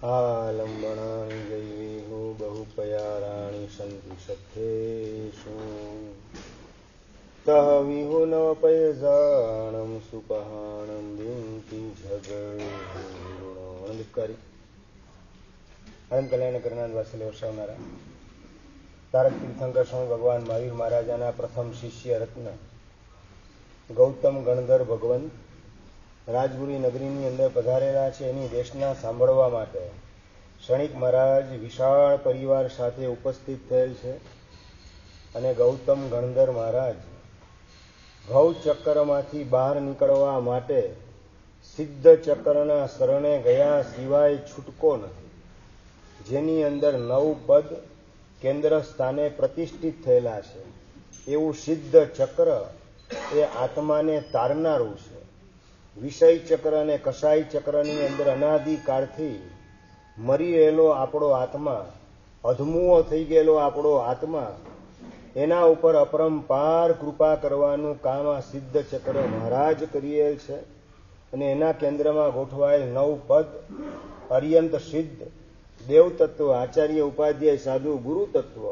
आलम्बनानि दैवीहो बहुपयाराणि सन्ति सख्येषु तः विहुनवपयजाणं सुपहाणं विंति झगरुणोणकारी अनंत कल्याण करनार वासुदेव वसावनारा तारक तीर्थंकर स्वामी भगवान महावीर महाराजाना प्रथम शिष्य रत्न गौतम गणधर भगवंत રાજપુરી નગરીની અંદર પધારેલા છે. એની દેશના સાંભળવા માટે ક્ષણિક મહારાજ વિશાળ પરિવાર સાથે ઉપસ્થિત થયેલ છે અને ગૌતમ ગણધર મહારાજ ભવ ચક્રમાંથી બહાર નીકળવા માટે સિદ્ધ ચક્રના શરણે ગયા સિવાય છૂટકો નથી, જેની અંદર 9 પદ કેન્દ્ર સ્થાને પ્રતિષ્ઠિત થયેલા છે. એવું સિદ્ધ ચક્ર એ આત્માને તારનારું છે. વિષય ચક્ર અને કષાય ચક્રની અંદર અનાદિકાળથી મરી રહેલો આપણો આત્મા, અધમુઓ થઈ ગયેલો આપણો આત્મા, એના ઉપર અપરંપાર કૃપા કરવાનું કામ આ સિદ્ધ ચક્ર મહારાજ કરીએલ છે. અને એના કેન્દ્રમાં ગોઠવાયેલ 9 પદ અર્યંત સિદ્ધ દેવ તત્વ, આચાર્ય, ઉપાધ્યાય, સાધુ, ગુરુ તત્વ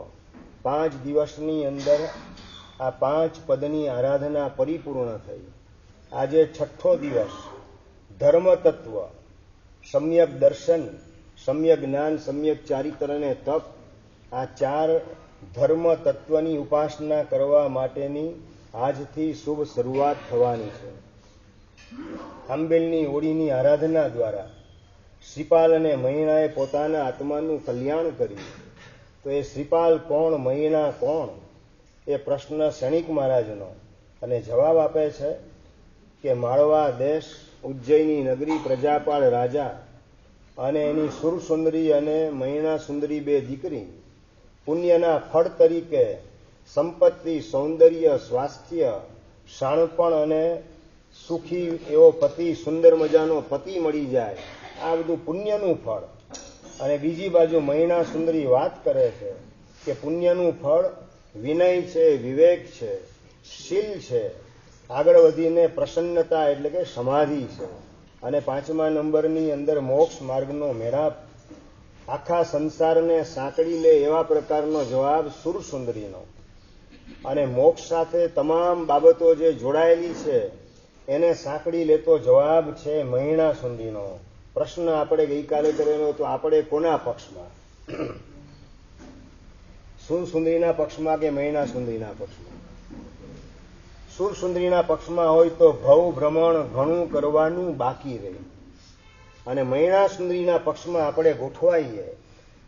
5 દિવસની અંદર આ 5 પદની આરાધના પરિપૂર્ણ થઈ. આજે 6થો દિવસ ધર્મ તત્વ, સમ્યક દર્શન, સમ્યક જ્ઞાન, સમ્યક ચારિત્ર અને તપ, આ 4 ધર્મ તત્વની ઉપાસના કરવા માટેની આજથી શુભ શરૂઆત થવાની છે. આંબેલની હોળીની આરાધના દ્વારા શ્રીપાલ અને મહિણાએ પોતાના આત્માનું કલ્યાણ કર્યું. તો એ શ્રીપાલ કોણ, મહિણા કોણ, એ પ્રશ્ન ક્ષણિક મહારાજનો, અને જવાબ આપે છે કે માળવા દેશ, ઉજ્જૈની નગરી, પ્રજાપાળ રાજા અને એની સુરસુંદરી અને મહિણા સુંદરી 2 દીકરી પુણ્યના ફળ તરીકે સંપત્તિ, સૌંદર્ય, સ્વાસ્થ્ય, શાણપણ અને સુખી એવો પતિ, સુંદર મજાનો પતિ મળી જાય, આ બધું પુણ્યનું ફળ. અને બીજી બાજુ મહિણા સુંદરી વાત કરે છે કે પુણ્યનું ફળ વિનય છે, વિવેક છે, શીલ છે, આગળ વધીને પ્રસન્નતા એટલે કે સમાધિ છે. અને 5મા નંબરની અંદર મોક્ષ માર્ગનો મેળાપ, આખા સંસારને સાંકળી લે એવા પ્રકારનો જવાબ સુરસુંદરીનો. અને મોક્ષ સાથે તમામ બાબતો જે જોડાયેલી છે એને સાંકળી લેતો જવાબ છે મહિણા સુંદરીનો. પ્રશ્ન આપણે ગઈકાલે કરેલો તો આપણે કોના પક્ષમાં? સુરસુંદરીના પક્ષમાં કે મહિણા સુંદરીના પક્ષમાં? સુરસુંદરીના પક્ષમાં હોય તો ભવ ભ્રમણ ઘણું કરવાનું બાકી રહે, અને મહિણા સુંદરીના પક્ષમાં આપણે ગોઠવાઈએ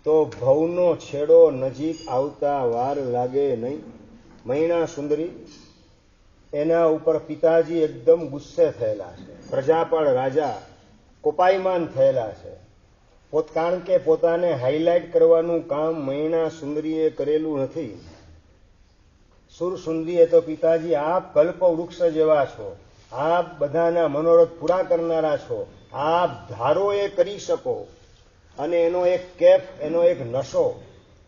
તો ભવનો છેડો નજીક આવતા વાર લાગે નહીં. મહિણા સુંદરી, એના ઉપર પિતાજી એકદમ ગુસ્સે થયેલા છે, પ્રજાપાળ રાજા કોપાયમાન થયેલા છે. કારણ કે પોતાને હાઇલાઇટ કરવાનું કામ મહિણા સુંદરીએ કરેલું નથી. સુરસુંદરીએ તો પિતાજી આપ કલ્પ વૃક્ષ જેવા છો, આપ બધાના મનોરથ પૂરા કરનારા છો, આપ ધારો એ કરી શકો. અને એનો એક કેફ, એનો એક નશો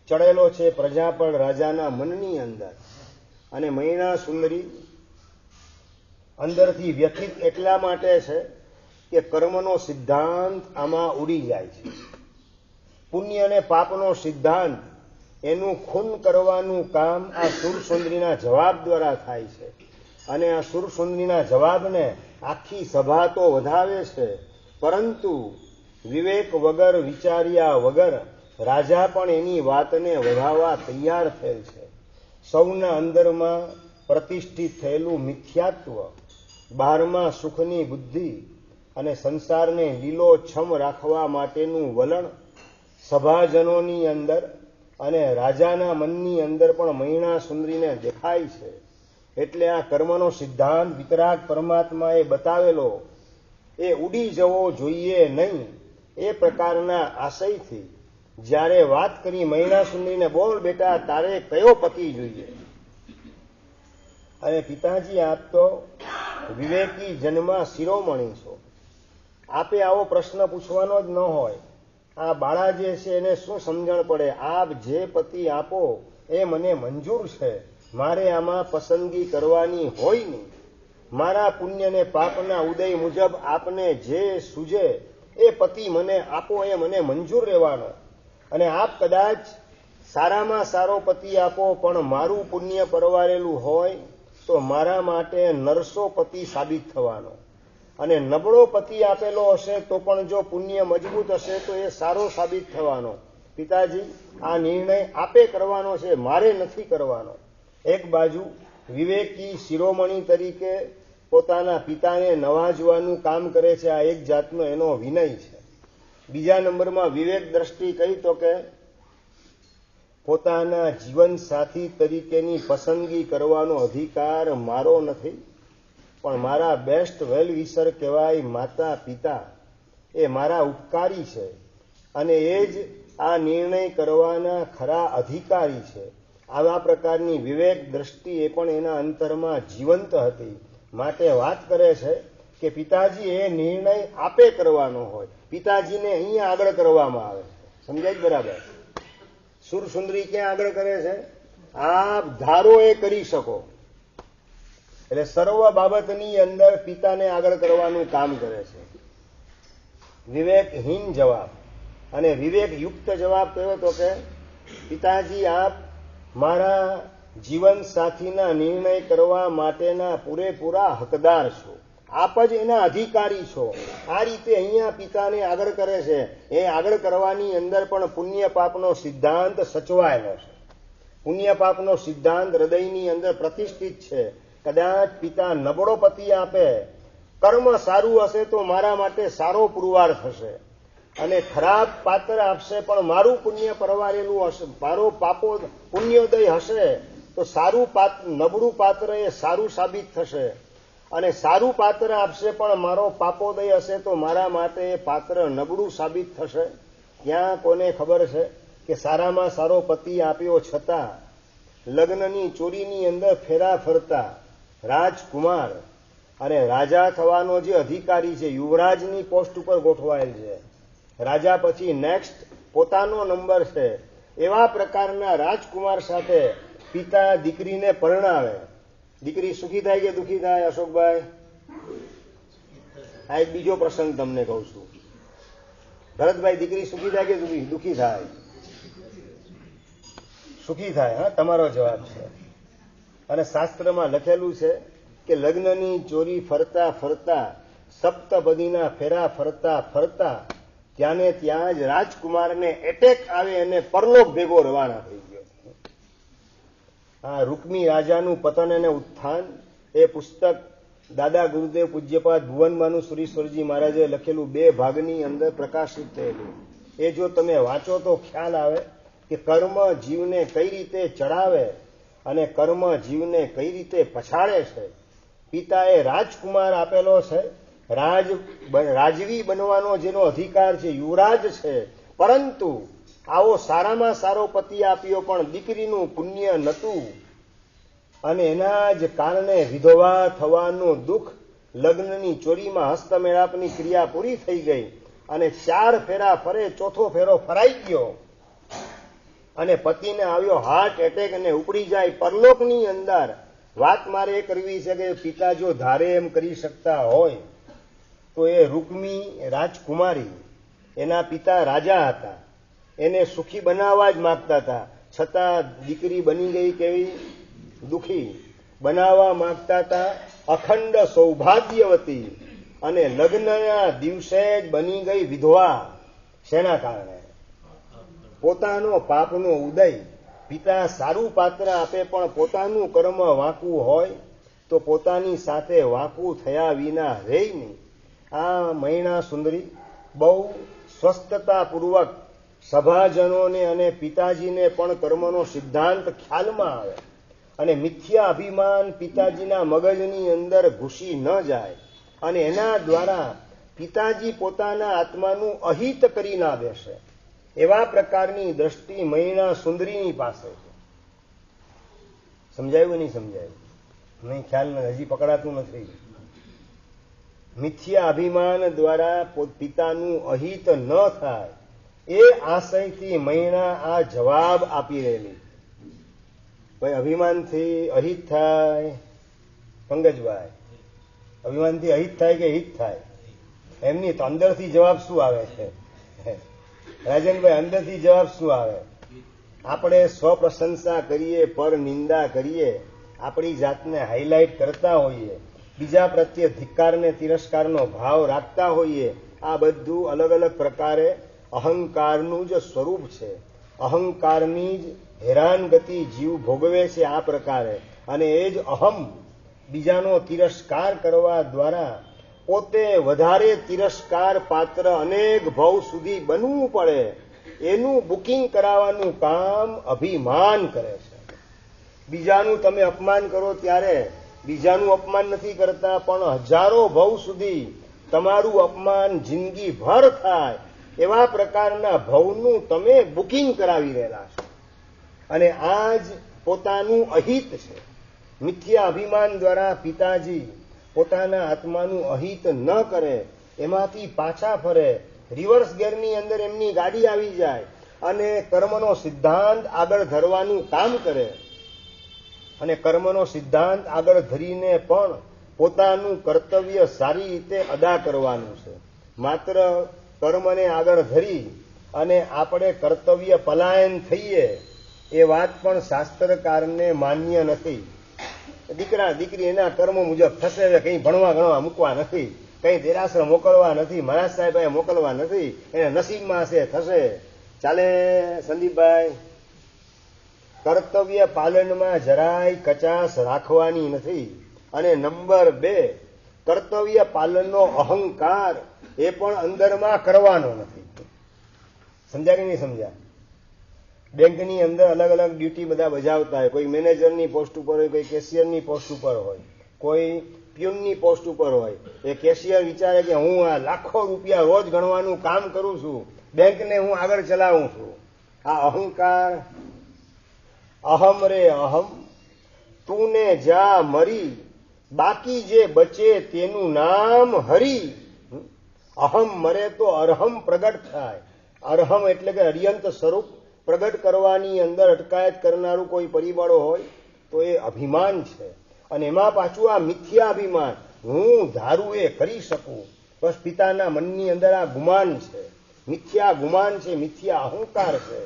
ચડેલો છે પ્રજાપાળ રાજાના મનની અંદર. અને મહિણા સુંદરી અંદરથી વ્યથિત એટલા માટે છે કે કર્મનો સિદ્ધાંત આમાં ઉડી જાય છે. પુણ્ય અને પાપનો સિદ્ધાંત, એનું ખૂન કરવાનું કામ આ સુરસુંદરીના જવાબ દ્વારા થાય છે. અને આ સુરસુંદરીના જવાબને આખી સભા તો વધાવે છે, પરંતુ વિવેક વગર, વિચાર્યા વગર રાજા પણ એની વાતને વધાવવા તૈયાર થયેલ છે. સૌના અંદરમાં પ્રતિષ્ઠિત થયેલું મિથ્યાત્વ, બહારમાં સુખની બુદ્ધિ અને સંસારને લીલોછમ રાખવા માટેનું વલણ સભાજનોની અંદર અને રાજાના મનની અંદર પણ મહિણા સુંદરીને દેખાય છે. એટલે આ કર્મનો સિદ્ધાંત વિતરાગ પરમાત્માએ બતાવેલો એ ઉડી જવો જોઈએ નહીં, એ પ્રકારના આશયથી જ્યારે વાત કરી મહિણા સુંદરીને, બોલ બેટા, તારે કયો પતિ જોઈએ? અને પિતાજી, આપ તો વિવેકી જન્મા શિરોમણી છો, આપે આવો પ્રશ્ન પૂછવાનો જ ન હોય. આ બાળા જે છે એને શું સમજણ પડે? આપ જે પતિ આપો એ મને મંજૂર છે, મારે આમાં પસંદગી કરવાની હોય નહીં. મારા પુણ્ય ને પાપના ઉદય મુજબ આપને જે સૂજે એ પતિ મને આપો, એ મને મંજૂર રહેવાનો. અને આપ કદાચ સારામાં સારો પતિ આપો પણ મારું પુણ્ય પરવારેલું હોય તો મારા માટે નરસો પતિ સાબિત થવાનો. અને નબળો પતિ આપેલો હશે તો પણ જો પુણ્ય મજબૂત હશે તો એ સારો સાબિત થવાનો. પિતાજી, આ નિર્ણય આપે કરવાનો છે, મારે નથી કરવાનો. એક બાજુ વિવેકી શિરોમણી તરીકે પોતાના પિતાને નવાજવાનું કામ કરે છે, આ એક જાતનો એનો વિનય છે. બીજા નંબરમાં વિવેક દ્રષ્ટિ કહી તો કે પોતાના જીવન સાથી તરીકેની પસંદગી કરવાનો અધિકાર મારો નથી, પણ મારા બેસ્ટ વેલ વિશર કહેવાય માતા પિતા, એ મારા ઉપકારી છે અને એ જ આ નિર્ણય કરવાના ખરા અધિકારી છે. આવા પ્રકારની વિવેક દ્રષ્ટિ એ પણ એના અંતરમાં જીવંત હતી. માટે વાત કરે છે કે પિતાજી એ નિર્ણય આપે કરવાનો હોય, પિતાજીને અહીંયા આગળ કરવામાં આવે. સમજાય બરાબર? સુરસુંદરી ક્યાં આગળ કરે છે? આપ ધારો એ કરી શકો. એટલે સર્વ બાબતની અંદર પિતાને આગળ કરવાનું કામ કરે છે. વિવેકહીન જવાબ અને વિવેકયુક્ત જવાબ કયો તો કે પિતાજી આપ મારા જીવન સાથીના નિર્ણય કરવા માટેના પૂરેપૂરા હકદાર છો, આપ જ એના અધિકારી છો. આ રીતે અહીંયા પિતાને આગળ કરે છે. એ આગળ કરવાની અંદર પણ પુણ્ય પાપનો સિદ્ધાંત સચવાયેલો છે. પુણ્ય પાપનો સિદ્ધાંત હૃદયની અંદર પ્રતિષ્ઠિત છે. કદાચ પિતા નબળો પતિ આપે, કર્મ સારું હશે તો મારા માટે સારો પુરવાર થશે, અને ખરાબ પાત્ર આપશે પણ મારું પુણ્ય પરવારેલું હશે, મારો પાપો પુણ્યોદય હશે તો સારું નબળું પાત્ર એ સારું સાબિત થશે. અને સારું પાત્ર આપશે પણ મારો પાપોદય હશે તો મારા માટે એ પાત્ર નબળું સાબિત થશે. ત્યાં કોને ખબર છે કે સારામાં સારો પતિ આપ્યો છતાં લગ્નની ચોરીની અંદર ફેરા ફરતા રાજકુમાર અને રાજા થવાનો જે અધિકારી છે, યુવરાજની પોસ્ટ ઉપર ગોઠવાયેલ છે, રાજા પછી નેક્સ્ટ પોતાનો નંબર છે, એવા પ્રકારના રાજકુમાર સાથે પિતા દીકરીને પરણાવે. દીકરી સુખી થાય કે દુઃખી થાય અશોકભાઈ? આ એક બીજો પ્રસંગ તમને કહું છું. ભરતભાઈ, દીકરી સુખી થાય કે દુઃખી થાય? સુખી થાય. હા, તમારો જવાબ છે. અને શાસ્ત્રમાં લખેલું છે કે લગ્નની ચોરી ફરતા ફરતા સપ્તપદીના ફેરા ફરતા ફરતા ત્યાં ને ત્યાં જ રાજકુમારને એટેક આવે અને પરલોક ભેગો રવાના થઈ ગયો. આ રૂકમી રાજાનું પતન અને ઉત્થાન એ પુસ્તક દાદા ગુરુદેવ પૂજ્યપાદ ભુવનબાનુ સુરીશ્વરજી મહારાજે લખેલું 2 ભાગની અંદર પ્રકાશિત થયેલું. એ જો તમે વાંચો તો ખ્યાલ આવે કે કર્મ જીવને કઈ રીતે ચડાવે અને કર્મ જીવને કઈ રીતે પછાડે છે. પિતાએ રાજકુમાર આપેલો છે, રાજવી બનવાનો જેનો અધિકાર છે, યુવરાજ છે, પરંતુ આવો સારામાં સારો પતિ આપ્યો પણ દીકરીનું પુણ્ય નહોતું અને એના જ કારણે વિધવા થવાનું દુઃખ, લગ્નની ચોરીમાં હસ્તમેળાપની ક્રિયા પૂરી થઈ ગઈ અને 4 ફેરા ફરે, 4થો ફેરો ફરાઈ ગયો અને પતિને આવ્યો હાર્ટ એટેક અને ઉપડી જાય પરલોકની અંદર. વાત મારે એ કરવી છે કે પિતા જો ધારે એમ કરી શકતા હોય તો એ રૂકમી રાજકુમારી, એના પિતા રાજા હતા, એને સુખી બનાવવા જ માંગતા હતા, છતાં દીકરી બની ગઈ કેવી? દુઃખી. બનાવવા માંગતા હતા અખંડ સૌભાગ્યવતી અને લગ્નના દિવસે જ બની ગઈ વિધવા. શેના કારણે? પોતાનો પાપનો ઉદય. પિતા સારું પાત્ર આપે પણ પોતાનું કર્મ વાંકું હોય તો પોતાની સાથે વાંકું થયા વિના રહે નહીં. આ મૈણા સુંદરી બહુ સ્વસ્થતાપૂર્વક સભાજનોને અને પિતાજીને પણ કર્મનો સિદ્ધાંત ખ્યાલમાં આવે અને મિથ્યા અભિમાન પિતાજીના મગજની અંદર ઘૂસી ન જાય અને એના દ્વારા પિતાજી પોતાના આત્માનું અહિત કરી ના બેસે, એવા પ્રકારની દ્રષ્ટિ મૈણા સુંદરીની પાસે છે. સમજાયું નહીં? સમજાયું નહીં? ખ્યાલ નથી, હજી પકડાતું નથી. મિથ્યા અભિમાન દ્વારા પિતાનું અહિત ન થાય એ આશયથી મૈણા આ જવાબ આપી રહેલી. ભાઈ, અભિમાનથી અહિત થાય? પંકજભાઈ, અભિમાનથી અહિત થાય કે હિત થાય? એમની તો અંદરથી જવાબ શું આવે છે રાજનભાઈ? અંદરથી જવાબ શું આવે? આપણે સ્વપ્રશંસા કરીએ, પર નિંદા કરીએ, આપણી જાતને હાઇલાઇટ કરતા હોઈએ, બીજા પ્રત્યે ધિક્કારને તિરસ્કારનો ભાવ રાખતા હોઈએ, આ બધું અલગ અલગ પ્રકારે અહંકારનું જ સ્વરૂપ છે. અહંકારની જ હેરાનગતિ જીવ ભોગવે છે આ પ્રકારે. અને એ જ અહમ બીજાનો તિરસ્કાર કરવા દ્વારા પોતે વધારે તિરસ્કાર પાત્ર અનેક ભવ સુધી બનવું પડે એનું બુકિંગ કરાવવાનું કામ અભિમાન કરે છે. બીજાનું તમે અપમાન કરો ત્યારે બીજાનું અપમાન નથી કરતા, પણ હજારો ભવ સુધી તમારું અપમાન જિંદગીભર થાય એવા પ્રકારના ભવનું તમે બુકિંગ કરાવી રહેલા છો. અને આ જ પોતાનું અહિત છે. મિથ્યા અભિમાન દ્વારા પિતાજી પોતાના આત્માનું અહિત ન કરે, એમાંથી પાછા ફરે, રિવર્સ ગેરની અંદર એમની ગાડી આવી જાય અને કર્મનો સિદ્ધાંત આગળ ધરવાનું કામ કરે. અને કર્મનો સિદ્ધાંત આગળ ધરીને પણ પોતાનું કર્તવ્ય સારી રીતે અદા કરવાનું છે. માત્ર કર્મને આગળ ધરી અને આપણે કર્તવ્ય પલાયન થઈએ એ વાત પણ શાસ્ત્રકારને માન્ય નથી. દીકરા દીકરી એના કર્મ મુજબ થશે, કંઈ ભણવા ગણવા મૂકવા નથી, કંઈ દેરાસર મોકલવા નથી, મહારાજ સાહેબ મોકલવા નથી, એને નસીબમાં હશે થશે. ચાલે સંદીપભાઈ, કર્તવ્ય પાલનમાં જરાય કચાશ રાખવાની નથી. અને નંબર 2, કર્તવ્ય પાલનનો અહંકાર એ પણ અંદરમાં કરવાનો નથી. સમજ્યા કે નહીં સમજ્યા? બેંકની અંદર અલગ અલગ ડ્યુટી બધા બજાવતા હોય. કોઈ મેનેજરની પોસ્ટ ઉપર હોય, કોઈ કેશિયરની પોસ્ટ ઉપર હોય, કોઈ પ્યુનની પોસ્ટ ઉપર હોય. એ કેશિયર વિચારે કે હું આ લાખો રૂપિયા રોજ ગણવાનું કામ કરું છું, બેંકને હું આગળ ચલાવું છું. આ અહંકાર. અહમ રે અહમ, તું ને જા મરી, બાકી જે બચે તેનું નામ હરી. અહમ મરે તો અરહમ પ્રગટ થાય. અરહમ એટલે કે અર્યંત સ્વરૂપ પ્રગટ કરવાની અંદર અટકાયત કરનારું કોઈ પરિબળો હોય તો એ અભિમાન છે. અને એમાં પાછું આ મિથ્યા અભિમાન, હું ધારું એ કરી શકું. બસ પિતાના મનની અંદર આ ગુમાન છે, મિથ્યા ગુમાન છે, મિથ્યા અહંકાર છે.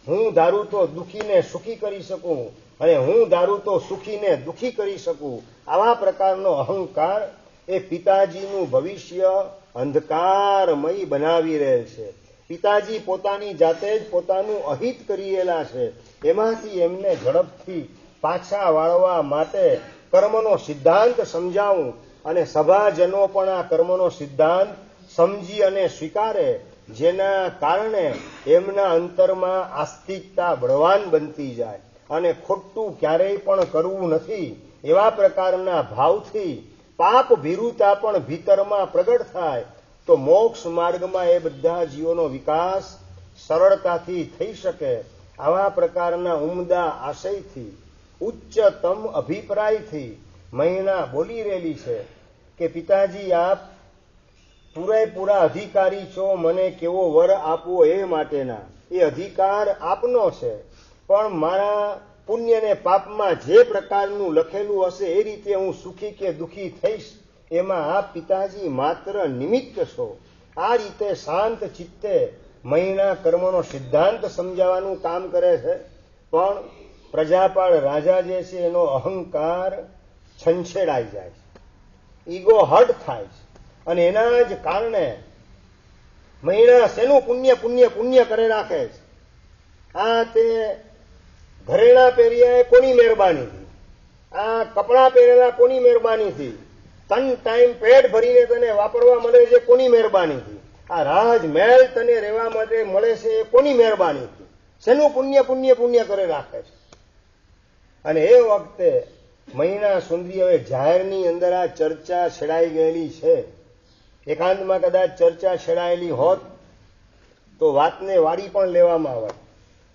હું ધારું તો દુઃખીને સુખી કરી શકું, અને હું ધારું તો સુખીને દુઃખી કરી શકું. આવા પ્રકારનો અહંકાર એ પિતાજીનું ભવિષ્ય અંધકારમય બનાવી રહે છે. પિતાજી પોતાની જાતે જ પોતાનું અહિત કરેલા છે. એમાંથી એમને ઝડપથી પાછા વાળવા માટે કર્મનો સિદ્ધાંત સમજાવું, અને સભાજનો પણ આ કર્મનો સિદ્ધાંત સમજી અને સ્વીકારે, જેના કારણે એમના અંતરમાં આસ્તિકતા બળવાન બનતી જાય અને ખોટું ક્યારેય પણ કરવું નથી એવા પ્રકારના ભાવથી પાપ ભીરુતા પણ ભીતરમાં પ્રગટ થાય તો મોક્ષ માર્ગમાં એ બધા જીવોનો વિકાસ સરળતાથી થઈ શકે. આવા પ્રકારના ઉમદા આશયથી, ઉચ્ચતમ અભિપ્રાયથી મહિના બોલી રહેલી છે કે પિતાજી આપ પૂરેપૂરા અધિકારી છો, મને કેવો વર આપવો એ માટેના. એ અધિકાર આપનો છે, પણ મારા પુણ્ય ને પાપમાં જે પ્રકારનું લખેલું હશે એ રીતે હું સુખી કે દુઃખી થઈશ, એમાં આપ પિતાજી માત્ર નિમિત્ત છો. આ રીતે શાંત ચિત્તે મહિના કર્મનો સિદ્ધાંત સમજાવવાનું કામ કરે છે. પણ પ્રજાપાળ રાજા જે છે એનો અહંકાર છંછેડાઈ જાય છે, ઈગો હર્ટ થાય છે. અને એના જ કારણે મહિના શેનું પુણ્ય પુણ્ય પુણ્ય કરે રાખે છે. આ તે ઘરેણા પહેર્યા એ કોની મહેરબાનીથી, આ કપડાં પહેરેલા કોની મહેરબાનીથી, તન ટાઈમ પેટ ભરીને તને વાપરવા મળે છે કોની મહેરબાનીથી, આ રાજમહેલ તને રહેવા માટે મળે છે એ કોની મહેરબાનીથી. શેનું પુણ્ય પુણ્ય પુણ્ય કરે રાખે છે. અને એ વખતે મહિના સુંદરી હવે જાહેરની અંદર આ ચર્ચા છેડાઈ ગયેલી છે. એકાંતમાં કદાચ ચર્ચા છેડાયેલી હોત તો વાતને વાળી પણ લેવામાં આવત,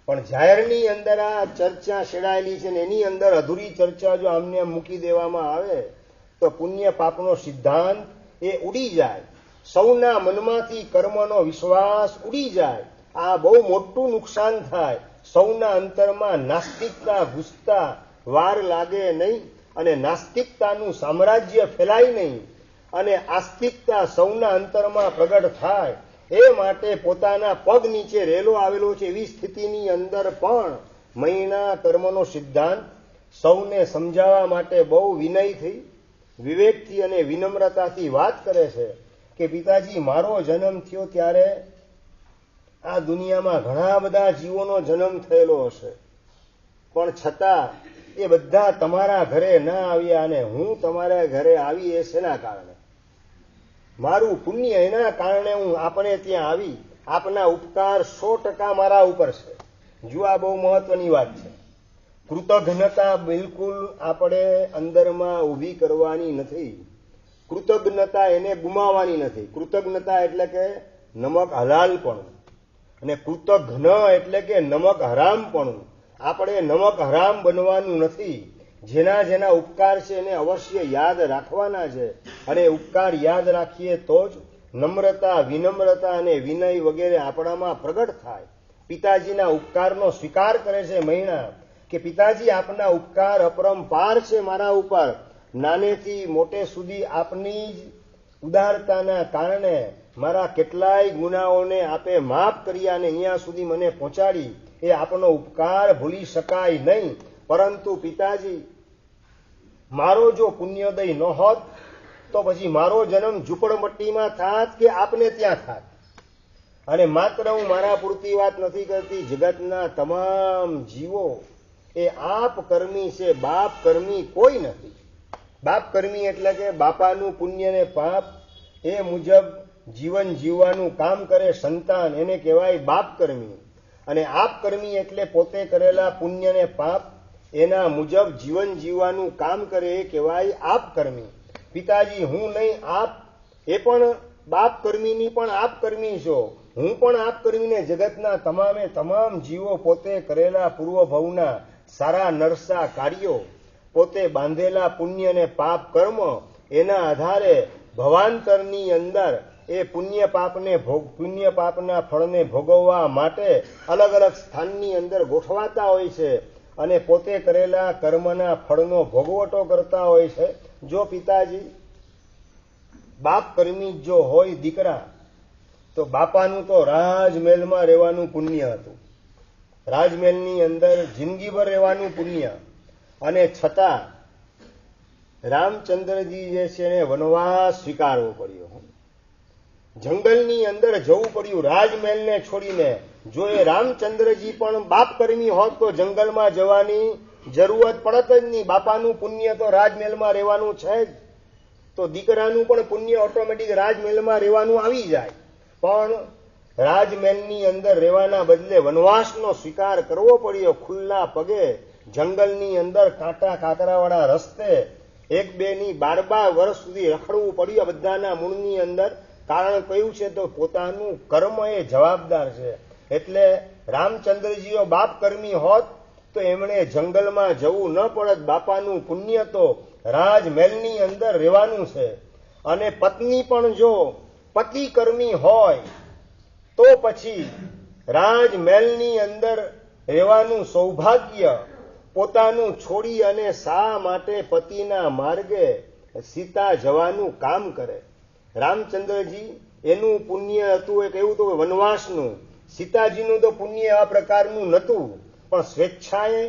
પણ જાહેરની અંદર આ ચર્ચા છેડાયેલી છે ને એની અંદર અધૂરી ચર્ચા જો આમને મૂકી દેવામાં આવે તો પુણ્ય પાપનો સિદ્ધાંત એ ઉડી જાય, સૌના મનમાંથી કર્મનો વિશ્વાસ ઉડી જાય. આ બહુ મોટું નુકસાન થાય. સૌના અંતરમાં નાસ્તિકતા ઘૂસતા વાર લાગે નહીં અને નાસ્તિકતાનું સામ્રાજ્ય ફેલાય નહીં. અને આસ્તિકતા સૌના અંતરમાં પ્રગટ થાય એ માટે પોતાના પગ નીચે રેલો આવેલો છે એવી સ્થિતિની અંદર પણ મૈણા કર્મનો સિદ્ધાંત સૌને સમજાવવા માટે બહુ વિનયથી, વિવેકથી અને વિનમ્રતાથી વાત કરે છે કે પિતાજી, મારો જન્મ થયો ત્યારે આ દુનિયામાં ઘણા બધા જીવોનો જન્મ થયેલો હશે, પણ છતાં એ બધા તમારા ઘરે ના આવ્યા અને હું તમારા ઘરે આવી એ શેના કારણે? મારું પુણ્ય એના કારણે હું આપણે ત્યાં આવી. આપના ઉપકાર 100% મારા ઉપર છે. જો આ બહુ મહત્વની વાત છે. કૃતજ્ઞતા બિલકુલ આપણે અંદરમાં ઊભી કરવાની નથી. કૃતજ્ઞતા એને ગુમાવવાની નથી. કૃતજ્ઞતા એટલે કે નમક હલાલપણું, અને કૃતજ્ઞ એટલે કે નમક હરામપણું. આપણે નમક હરામ બનવાનું નથી. જેના જેના ઉપકાર છે એને અવશ્ય યાદ રાખવાના છે, અને ઉપકાર યાદ રાખીએ તો જ નમ્રતા, વિનમ્રતા અને વિનય વગેરે આપણામાં પ્રગટ થાય. પિતાજીના ઉપકારનો સ્વીકાર કરે છે મૈણા કે પિતાજી, આપના ઉપકાર અપરંપાર છે મારા ઉપર. નાનેથી મોટે સુધી આપની જ ઉદારતાના કારણે મારા કેટલાય ગુનાઓને આપે માફ કર્યા અને અહીંયા સુધી મને પહોંચાડી. એ આપનો ઉપકાર ભૂલી શકાય નહીં. પરંતુ પિતાજી, મારો જો પુણ્યોદય ન હોત તો પછી મારો જન્મ ઝૂંપડપટ્ટીમાં થાત કે આપને ત્યાં થાત. અને માત્ર હું મારા પૂરતી વાત નથી કરતી, જગતના તમામ જીવો એ આપ કર્મી છે, બાપ કર્મી કોઈ નથી. બાપ કર્મી એટલે કે બાપાનું પુણ્ય ને પાપ એ મુજબ જીવન જીવવાનું કામ કરે સંતાન, એને કહેવાય બાપ કર્મી. અને આપ કર્મી એટલે પોતે કરેલા પુણ્ય ને પાપ એના મુજબ જીવન જીવવાનું કામ કરે એ કહેવાય આપ કર્મી. પિતાજી, હું નહીં આપ એ પણ બાપ કર્મીની પણ આપ કર્મી છો. હું પણ આપ કર્મીને જગતના તમામે તમામ જીવો પોતે કરેલા પૂર્વ ભવના સારા નરસા કાર્યો, પોતે બાંધેલા પુણ્ય ને પાપ કર્મ એના આધારે ભવાંતરની અંદર એ પુણ્ય પાપના ફળને ભોગવવા માટે અલગ અલગ સ્થાનની અંદર ગોઠવાતા હોય છે, અને પોતે કરેલા કર્મના ફળનો ભોગવટો કરતા હોય છે. જો પિતાજી બાપ કર્મી જો હોય દીકરા, તો બાપાનું તો રાજમહેલમાં રહેવાનું પુણ્ય હતું, રાજમહેલની અંદર જિંદગીભર રહેવાનું પુણ્ય, અને છતાં રામચંદ્રજી જે છે એને વનવાસ સ્વીકારવો પડ્યો, જંગલની અંદર જવું પડ્યું રાજમહેલને છોડીને. જો એ રામચંદ્રજી પણ બાપ કર્મી હોત તો જંગલમાં જવાની જરૂરત પડત જ નહીં. બાપાનું પુણ્ય તો રાજમહેલમાં રહેવાનું છે જ, તો દીકરાનું પણ પુણ્ય ઓટોમેટિક રાજમહેલમાં રહેવાનું આવી જાય. પણ રાજમહેલની અંદર રહેવાના બદલે વનવાસનો સ્વીકાર કરવો પડ્યો. ખુલ્લા પગે જંગલની અંદર કાંટા કાંકરાવાળા રસ્તે 1-2 12 વર્ષ સુધી રખડવું પડ્યું બધાના મૂળની અંદર. કારણ કયું છે તો પોતાનું કર્મ એ જવાબદાર છે. એટલે રામચંદ્રજીઓ બાપ કર્મી હોત તો એમણે જંગલમાં જવું ન પડત. બાપાનું પુણ્ય તો રાજમહેલની અંદર રહેવાનું છે. અને પત્ની પણ જો પતિ કર્મી હોય તો પછી રાજમહેલની અંદર રહેવાનું સૌભાગ્ય પોતાનું છોડી અને શા માટે પતિના માર્ગે સીતા જવાનું કામ કરે. રામચંદ્રજી એનું પુણ્ય હતું એક એવું તો વનવાસનું. સીતાજીનું તો પુણ્ય આ પ્રકારનું નહોતું, પણ સ્વેચ્છાએ